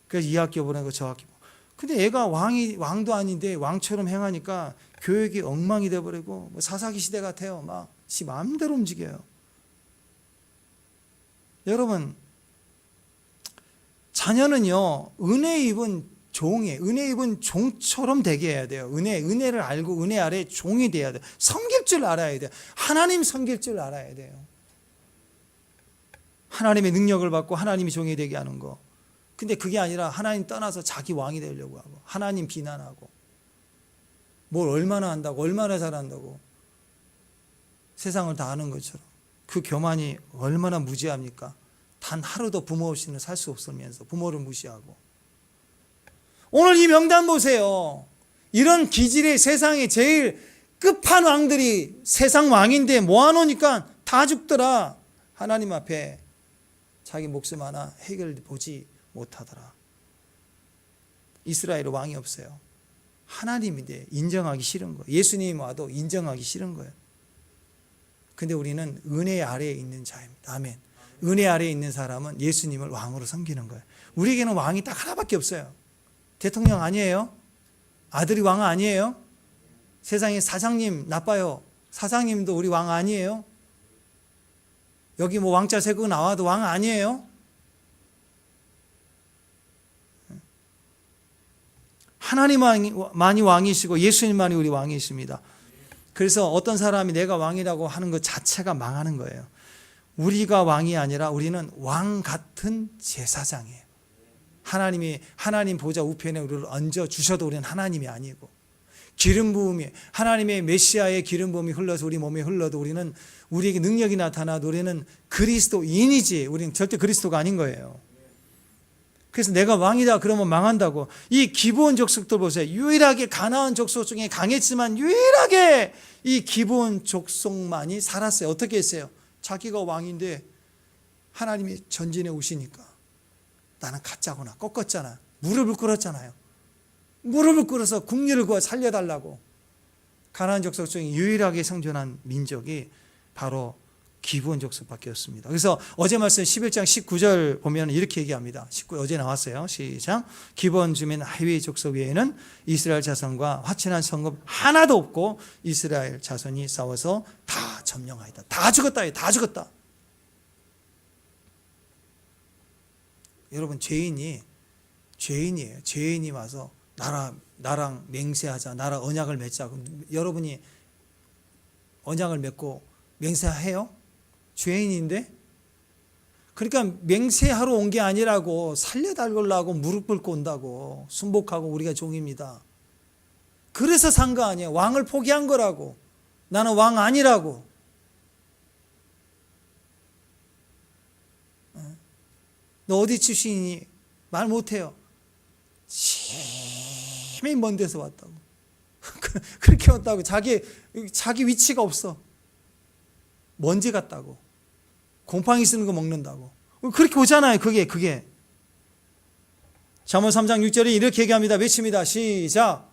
그래서 이 학교 보내고 저 학교. 근데 애가 왕도 아닌데 왕처럼 행하니까 교육이 엉망이 돼버리고 뭐 사사기 시대 같아요. 막 지 마음대로 움직여요. 여러분, 자녀는요, 은혜 입은 종이에요. 은혜 입은 종처럼 되게 해야 돼요. 은혜를 알고 은혜 아래 종이 돼야 돼요. 섬길 줄 알아야 돼요. 하나님 섬길 줄 알아야 돼요. 하나님의 능력을 받고 하나님이 종이 되게 하는 거. 근데 그게 아니라 하나님 떠나서 자기 왕이 되려고 하고 하나님 비난하고 뭘 얼마나 한다고 얼마나 잘한다고 세상을 다 아는 것처럼 그 교만이 얼마나 무지합니까? 단 하루도 부모 없이는 살 수 없으면서 부모를 무시하고. 오늘 이 명단 보세요. 이런 기질의 세상에 제일 끝판왕들이 세상 왕인데 모아놓으니까 다 죽더라. 하나님 앞에 자기 목숨 하나 해결보지 못하더라. 이스라엘에 왕이 없어요. 하나님인데 인정하기 싫은 거예요. 예수님이 와도 인정하기 싫은 거예요. 근데 우리는 은혜 아래에 있는 자입니다. 아멘. 은혜 아래에 있는 사람은 예수님을 왕으로 섬기는 거예요. 우리에게는 왕이 딱 하나밖에 없어요. 대통령 아니에요? 아들이 왕 아니에요? 세상에 사장님 나빠요. 사장님도 우리 왕 아니에요? 여기 뭐 왕자 세국 나와도 왕 아니에요? 하나님만이 왕이시고 예수님만이 우리 왕이십니다. 그래서 어떤 사람이 내가 왕이라고 하는 것 자체가 망하는 거예요. 우리가 왕이 아니라 우리는 왕 같은 제사장이에요. 하나님 보좌 우편에 우리를 얹어주셔도 우리는 하나님이 아니고, 기름 부음이, 하나님의 메시아의 기름 부음이 흘러서 우리 몸에 흘러도 우리는, 우리에게 능력이 나타나도 우리는 그리스도인이지, 우리는 절대 그리스도가 아닌 거예요. 그래서 내가 왕이다 그러면 망한다고. 이 기브온 족속들 보세요. 유일하게 가나안 족속 중에 강했지만 유일하게 이 기브온 족속만이 살았어요. 어떻게 했어요? 자기가 왕인데 하나님이 전진해 오시니까 나는 가짜구나. 꺾었잖아. 무릎을 꿇었잖아요. 무릎을 꿇어서 국리를 구하 살려달라고. 가나안 족속 중에 유일하게 생존한 민족이 바로 기브온 족속밖에 없습니다. 그래서 어제 말씀 11장 19절 보면 이렇게 얘기합니다. 어제 나왔어요. 시작. 기브온 주민 하위 족속 외에는 이스라엘 자손과 화친한 성읍 하나도 없고 이스라엘 자손이 싸워서 다 점령하였다. 다 죽었다. 다 죽었다. 여러분, 죄인이에요. 죄인이 와서 나랑 맹세하자. 나랑 언약을 맺자. 그럼 여러분이 언약을 맺고 맹세해요? 죄인인데? 그러니까 맹세하러 온 게 아니라고, 살려달라고 무릎 꿇고 온다고. 순복하고 우리가 종입니다. 그래서 산 거 아니에요. 왕을 포기한 거라고. 나는 왕 아니라고. 너 어디 출신이니? 말 못해요. 심히 먼 데서 왔다고. 그렇게 왔다고. 자기 위치가 없어. 먼지 같다고. 곰팡이 쓰는 거 먹는다고. 그렇게 오잖아요. 그게. 잠언 3장 6절에 이렇게 얘기합니다. 외칩니다. 시작.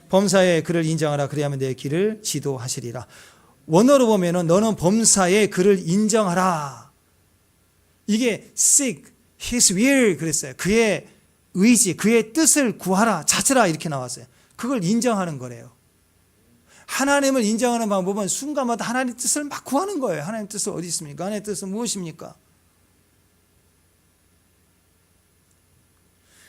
범사에 그를 인정하라. 그래야만 내 길을 지도하시리라. 원어로 보면은 너는 범사에 그를 인정하라. 이게 seek his will 그랬어요. 그의 의지, 그의 뜻을 구하라, 찾으라 이렇게 나왔어요. 그걸 인정하는 거래요. 하나님을 인정하는 방법은 순간마다 하나님의 뜻을 막 구하는 거예요. 하나님의 뜻은 어디 있습니까? 하나님의 뜻은 무엇입니까?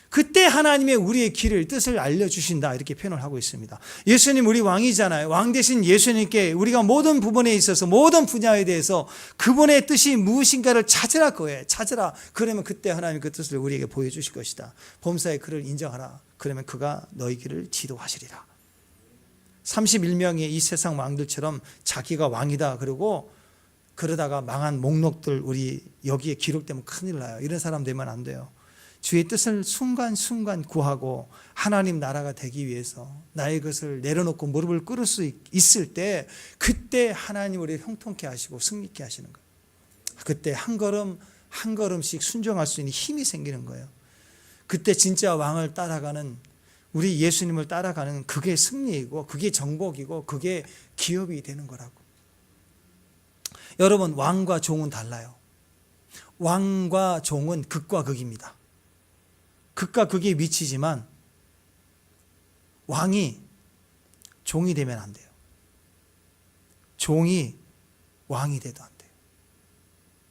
그때 하나님의 우리의 길을, 뜻을 알려주신다 이렇게 표현을 하고 있습니다. 예수님 우리 왕이잖아요. 왕 대신 예수님께 우리가 모든 부분에 있어서 모든 분야에 대해서 그분의 뜻이 무엇인가를 찾으라 거예요. 찾으라. 그러면 그때 하나님 그 뜻을 우리에게 보여주실 것이다. 범사에 그를 인정하라. 그러면 그가 너희 길을 지도하시리라. 31명의 이 세상 왕들처럼 자기가 왕이다 그러고 그러다가 망한 목록들 우리 여기에 기록되면 큰일 나요. 이런 사람 되면 안 돼요. 주의 뜻을 순간순간 구하고 하나님 나라가 되기 위해서 나의 것을 내려놓고 무릎을 꿇을 수 있을 때 그때 하나님 우리를 형통케 하시고 승리케 하시는 거예요. 그때 한 걸음 한 걸음씩 순종할 수 있는 힘이 생기는 거예요. 그때 진짜 왕을 따라가는 우리 예수님을 따라가는 그게 승리이고 그게 정복이고 그게 기업이 되는 거라고. 여러분 왕과 종은 달라요. 왕과 종은 극과 극입니다. 극과 극의 위치지만 왕이 종이 되면 안 돼요. 종이 왕이 돼도 안 돼요.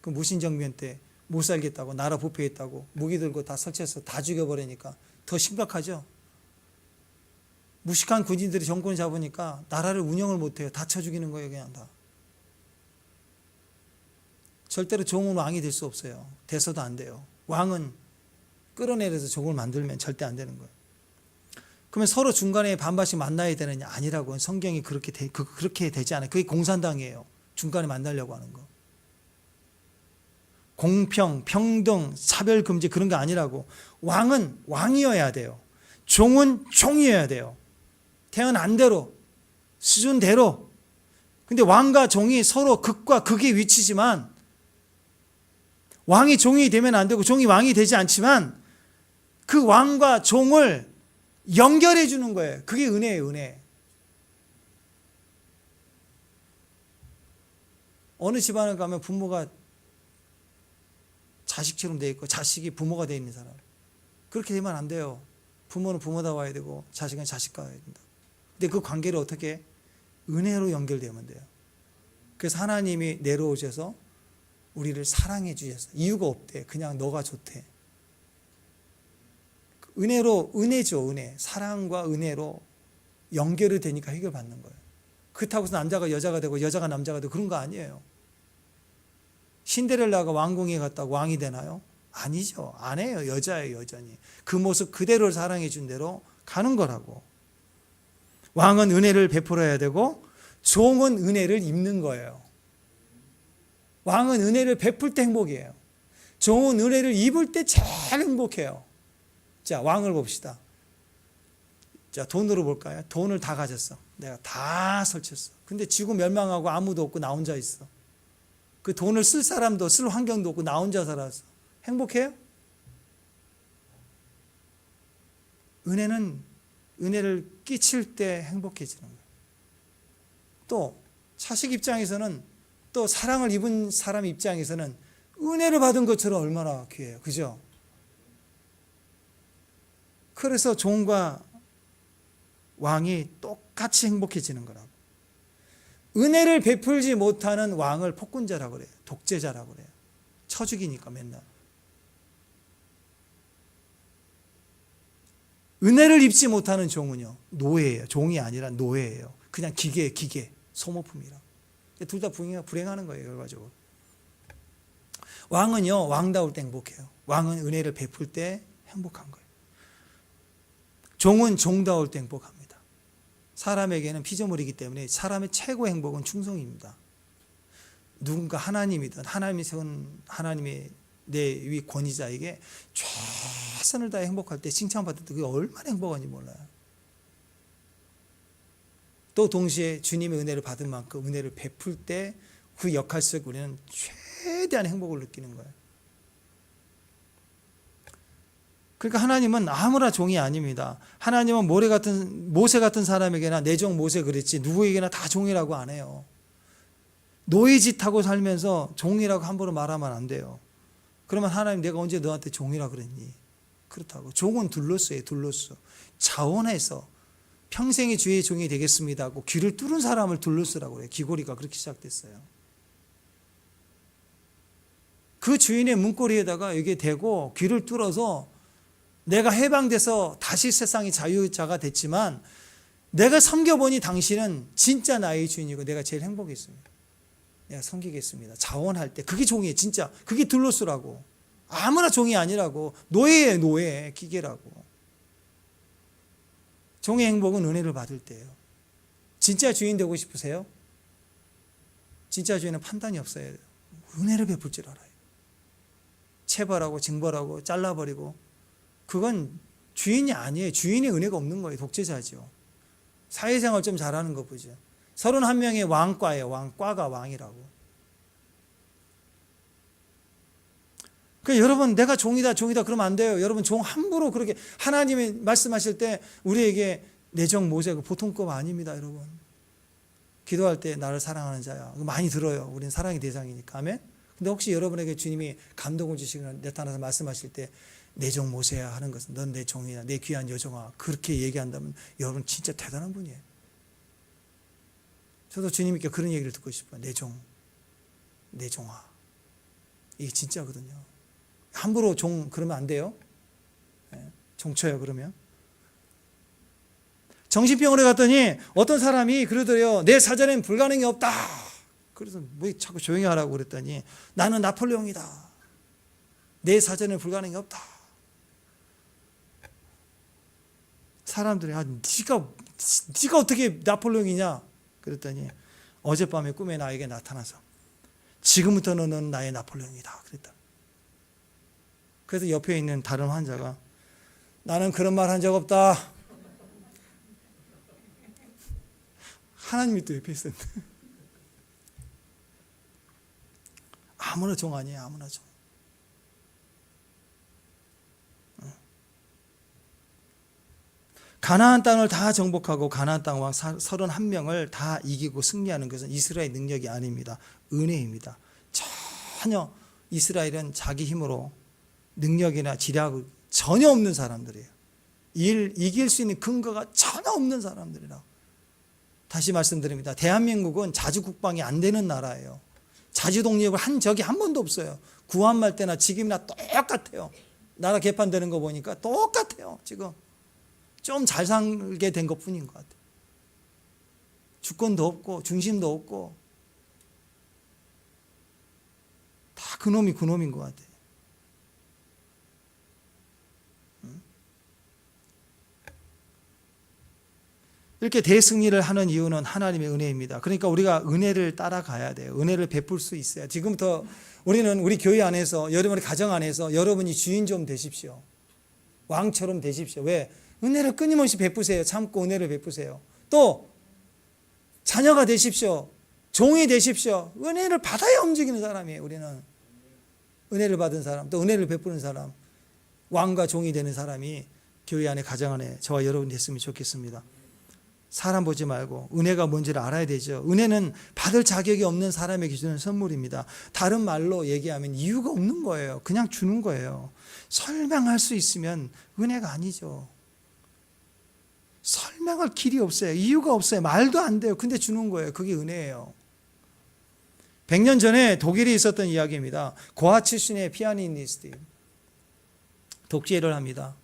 그 무신정변 때 못 살겠다고 나라 부패했다고 무기 들고 다 설치해서 다 죽여버리니까 더 심각하죠. 무식한 군인들이 정권을 잡으니까 나라를 운영을 못해요. 다 쳐 죽이는 거예요. 그냥 다. 절대로 종은 왕이 될 수 없어요. 돼서도 안 돼요. 왕은 끌어내려서 종을 만들면 절대 안 되는 거예요. 그러면 서로 중간에 반반씩 만나야 되느냐? 아니라고. 성경이 그렇게 되지 않아요. 그게 공산당이에요. 중간에 만나려고 하는 거. 공평, 평등, 차별금지 그런 게 아니라고. 왕은 왕이어야 돼요. 종은 종이어야 돼요. 태어난 대로, 수준대로. 근데 왕과 종이 서로 극과 극의 위치지만 왕이 종이 되면 안 되고 종이 왕이 되지 않지만 그 왕과 종을 연결해 주는 거예요. 그게 은혜예요, 은혜. 어느 집안을 가면 부모가 자식처럼 돼 있고 자식이 부모가 돼 있는 사람. 그렇게 되면 안 돼요. 부모는 부모다워야 되고 자식은 자식다워야 된다. 근데 그 관계를 어떻게 은혜로 연결되면 돼요. 그래서 하나님이 내려오셔서 우리를 사랑해 주셔서 이유가 없대. 그냥 너가 좋대. 은혜로, 은혜죠, 은혜. 사랑과 은혜로 연결이 되니까 해결받는 거예요. 그렇다고 해서 남자가 여자가 되고 여자가 남자가 되고 그런 거 아니에요. 신데렐라가 왕궁에 갔다고 왕이 되나요? 아니죠. 안 해요. 여자예요, 여전히. 그 모습 그대로 사랑해 준 대로 가는 거라고. 왕은 은혜를 베풀어야 되고 종은 은혜를 입는 거예요. 왕은 은혜를 베풀 때 행복이에요. 종은 은혜를 입을 때 제일 행복해요. 자, 왕을 봅시다. 자, 돈으로 볼까요? 돈을 다 가졌어. 내가 다 설쳤어. 근데 지구 멸망하고 아무도 없고 나 혼자 있어. 그 돈을 쓸 사람도 쓸 환경도 없고 나 혼자 살았어. 행복해요? 은혜는 은혜를 끼칠 때 행복해지는 거예요. 또 자식 입장에서는 또 사랑을 입은 사람 입장에서는 은혜를 받은 것처럼 얼마나 귀해요. 그죠? 그래서 종과 왕이 똑같이 행복해지는 거라고. 은혜를 베풀지 못하는 왕을 폭군자라고 그래요. 독재자라고 그래요. 쳐 죽이니까 맨날. 은혜를 입지 못하는 종은요, 노예예요. 종이 아니라 노예예요. 그냥 기계, 소모품이라. 둘 다 불행하는 거예요, 결과적으로. 왕은요, 왕다울 때 행복해요. 왕은 은혜를 베풀 때 행복한 거예요. 종은 종다울 때 행복합니다. 사람에게는 피조물이기 때문에 사람의 최고의 행복은 충성입니다. 누군가 하나님이든 하나님이 세운 하나님의 내 위 권위자에게 최선을 다해 행복할 때 칭찬받을 때 그게 얼마나 행복한지 몰라요. 또 동시에 주님의 은혜를 받은 만큼 은혜를 베풀 때 그 역할 속에 우리는 최대한 행복을 느끼는 거예요. 그러니까 하나님은 아무나 종이 아닙니다. 하나님은 모세 같은 사람에게나 내 종 모세 그랬지 누구에게나 다 종이라고 안 해요. 노이짓하고 살면서 종이라고 함부로 말하면 안 돼요. 그러면 하나님 내가 언제 너한테 종이라 그랬니? 그렇다고. 종은 둘로서예요. 둘로서. 자원해서 평생의 주의 종이 되겠습니다 하고 귀를 뚫은 사람을 둘로서라고 해요. 귀고리가 그렇게 시작됐어요. 그 주인의 문고리에다가 이게 대고 귀를 뚫어서 내가 해방돼서 다시 세상의 자유자가 됐지만 내가 섬겨보니 당신은 진짜 나의 주인이고 내가 제일 행복했습니다. 내가 섬기겠습니다. 자원할 때 그게 종이에요. 진짜 그게 둘로스라고. 아무나 종이 아니라고. 노예예요. 노예. 기계라고. 종의 행복은 은혜를 받을 때예요. 진짜 주인 되고 싶으세요? 진짜 주인은 판단이 없어야 돼요. 은혜를 베풀 줄 알아요. 체벌하고 징벌하고 잘라버리고 그건 주인이 아니에요. 주인의 은혜가 없는 거예요. 독재자죠. 사회생활 좀 잘하는 거 보죠. 31명의 왕과예요. 왕과가 왕이라고. 그러니까 여러분 내가 종이다 그러면 안 돼요. 여러분 종 함부로 그렇게 하나님이 말씀하실 때 우리에게 내 종 모세가 보통급 아닙니다. 여러분. 기도할 때 나를 사랑하는 자야. 많이 들어요. 우리는 사랑의 대상이니까. 아멘. 근데 혹시 여러분에게 주님이 감동을 주시거나 나타나서 말씀하실 때 내 종 모세야 하는 것은 넌 내 종이야. 내 귀한 여종아. 그렇게 얘기한다면 여러분 진짜 대단한 분이에요. 저도 주님께 그런 얘기를 듣고 싶어요. 내 종, 내 종아. 이게 진짜거든요. 함부로 종 그러면 안 돼요. 종쳐요 그러면. 정신병원에 갔더니 어떤 사람이 그러더래요. 내 사전엔 불가능이 없다. 그래서 뭐 자꾸 조용히 하라고 그랬더니 나는 나폴레옹이다. 내 사전엔 불가능이 없다. 사람들이 네가 어떻게 나폴레옹이냐 그랬더니 어젯밤에 꿈에 나에게 나타나서 지금부터 너는 나의 나폴레옹이다 그랬다. 그래서 옆에 있는 다른 환자가 나는 그런 말 한 적 없다. 하나님이 또 옆에 있었는데 아무나 종 아니에요. 아무나 종. 가나안 땅을 다 정복하고 가나안 땅 왕 31명을 다 이기고 승리하는 것은 이스라엘 능력이 아닙니다. 은혜입니다. 전혀 이스라엘은 자기 힘으로 능력이나 지략 전혀 없는 사람들이에요. 이길 수 있는 근거가 전혀 없는 사람들이라고. 다시 말씀드립니다. 대한민국은 자주국방이 안 되는 나라예요. 자주독립을 한 적이 한 번도 없어요. 구한말 때나 지금이나 똑같아요. 나라 개판되는 거 보니까 똑같아요. 지금 좀 잘 살게 된 것뿐인 것 같아요. 주권도 없고 중심도 없고 다 그놈이 그놈인 것 같아요. 이렇게 대승리를 하는 이유는 하나님의 은혜입니다. 그러니까 우리가 은혜를 따라가야 돼요. 은혜를 베풀 수 있어요. 지금부터 우리는 우리 교회 안에서 여러분의 가정 안에서 여러분이 주인 좀 되십시오. 왕처럼 되십시오. 왜? 은혜를 끊임없이 베푸세요. 참고 은혜를 베푸세요. 또 자녀가 되십시오. 종이 되십시오. 은혜를 받아야 움직이는 사람이에요. 우리는 은혜를 받은 사람, 또 은혜를 베푸는 사람, 왕과 종이 되는 사람이 교회 안에 가정 안에 저와 여러분이 됐으면 좋겠습니다. 사람 보지 말고 은혜가 뭔지를 알아야 되죠. 은혜는 받을 자격이 없는 사람에게 주는 선물입니다. 다른 말로 얘기하면 이유가 없는 거예요. 그냥 주는 거예요. 설명할 수 있으면 은혜가 아니죠. 설명할 길이 없어요. 이유가 없어요. 말도 안 돼요. 근데 주는 거예요. 그게 은혜예요. 100년 전에 독일에 있었던 이야기입니다. 고아 출신의 피아니스트 독재를 합니다.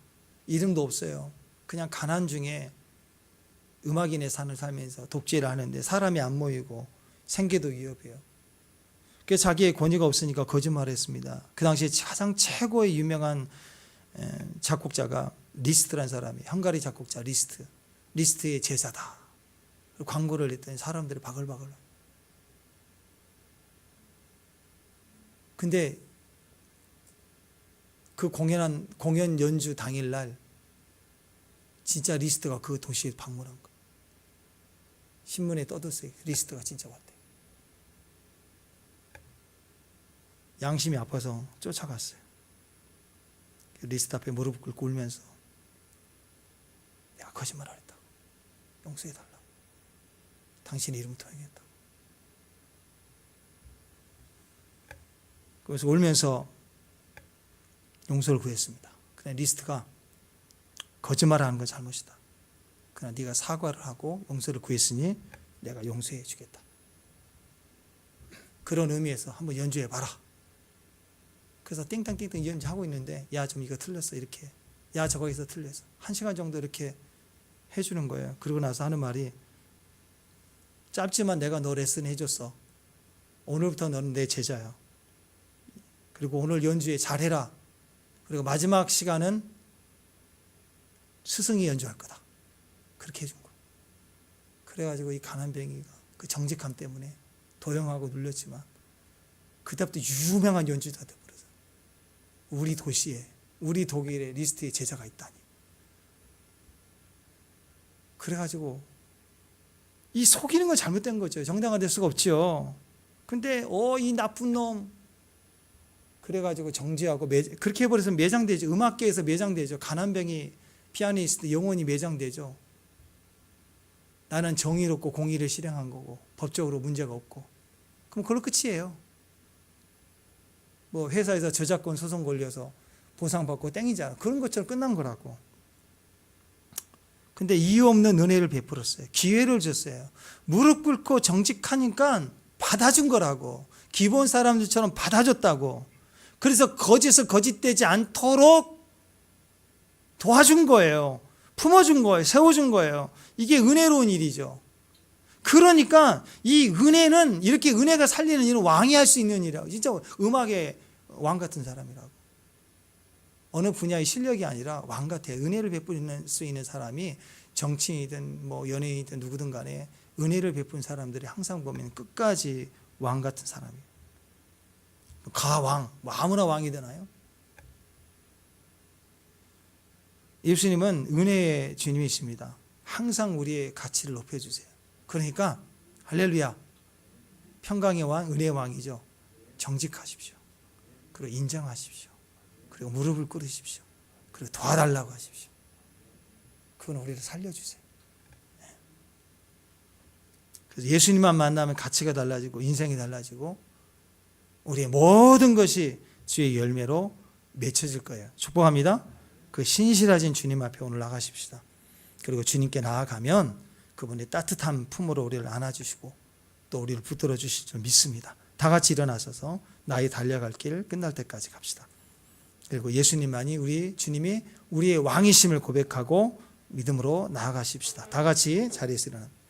이름도 없어요. 그냥 가난 중에 음악인의 삶을 살면서 독재를 하는데 사람이 안 모이고 생계도 위협해요. 그래서 자기의 권위가 없으니까 거짓말을 했습니다. 그 당시에 가장 최고의 유명한 작곡자가 리스트라는 사람이, 헝가리 작곡자 리스트의 제자다. 광고를 했더니 사람들이 바글바글. 근데 그 공연 연주 당일날 진짜 리스트가 그 도시에 방문한 거예요. 신문에 떠들었어요. 리스트가 진짜 왔대. 양심이 아파서 쫓아갔어요. 리스트 앞에 무릎 꿇고 울면서 내가 거짓말 안 했다고, 용서해달라고, 당신의 이름부터 행했다고. 그래서 울면서 용서를 구했습니다. 그냥 리스트가 거짓말을 하는 건 잘못이다. 그러나 네가 사과를 하고 용서를 구했으니 내가 용서해 주겠다. 그런 의미에서 한번 연주해 봐라. 그래서 띵땅띵땅 연주하고 있는데 야 좀 이거 틀렸어 이렇게, 야 저거에서 틀렸어, 1시간 정도 이렇게 해주는 거예요. 그러고 나서 하는 말이 짧지만 내가 너 레슨 해줬어. 오늘부터 너는 내 제자야. 그리고 오늘 연주에 잘해라. 그리고 마지막 시간은 스승이 연주할 거다. 그렇게 해준 거예요. 그래가지고 이 가난뱅이가 그 정직함 때문에 도용하고 눌렸지만 그때부터 유명한 연주자가 되어버렸어요. 우리 도시에, 우리 독일의 리스트에 제자가 있다니. 그래가지고 이 속이는 건 잘못된 거죠. 정당화 될 수가 없죠. 근데 이 나쁜 놈, 그래가지고 정지하고 그렇게 해버려서 매장되죠. 음악계에서 매장되죠. 가난뱅이 피아니스트 영원히 매장되죠. 나는 정의롭고 공의를 실행한 거고 법적으로 문제가 없고, 그럼 그걸로 끝이에요. 뭐 회사에서 저작권 소송 걸려서 보상받고 땡이잖아. 그런 것처럼 끝난 거라고. 근데 이유 없는 은혜를 베풀었어요. 기회를 줬어요. 무릎 꿇고 정직하니까 받아준 거라고. 기본 사람들처럼 받아줬다고. 그래서 거짓을 거짓되지 않도록 도와준 거예요. 품어준 거예요. 세워준 거예요. 이게 은혜로운 일이죠. 그러니까 이 은혜는, 이렇게 은혜가 살리는 일은 왕이 할 수 있는 일이라고. 진짜 음악의 왕 같은 사람이라고. 어느 분야의 실력이 아니라 왕 같아요. 은혜를 베풀 수 있는 사람이 정치인이든 뭐 연예인이든 누구든 간에 은혜를 베푼 사람들이 항상 보면 끝까지 왕 같은 사람이에요. 가왕, 뭐 아무나 왕이 되나요? 예수님은 은혜의 주님이십니다. 항상 우리의 가치를 높여주세요. 그러니까 할렐루야, 평강의 왕, 은혜의 왕이죠. 정직하십시오. 그리고 인정하십시오. 그리고 무릎을 꿇으십시오. 그리고 도와달라고 하십시오. 그건 우리를 살려주세요. 그래서 예수님만 만나면 가치가 달라지고 인생이 달라지고 우리의 모든 것이 주의 열매로 맺혀질 거예요. 축복합니다. 그 신실하신 주님 앞에 오늘 나가십시다. 그리고 주님께 나아가면 그분의 따뜻한 품으로 우리를 안아주시고 또 우리를 붙들어 주실 줄 믿습니다. 다 같이 일어나셔서 나의 달려갈 길 끝날 때까지 갑시다. 그리고 예수님만이 우리 주님이 우리의 왕이심을 고백하고 믿음으로 나아가십시다. 다 같이 자리에서 일어납니다.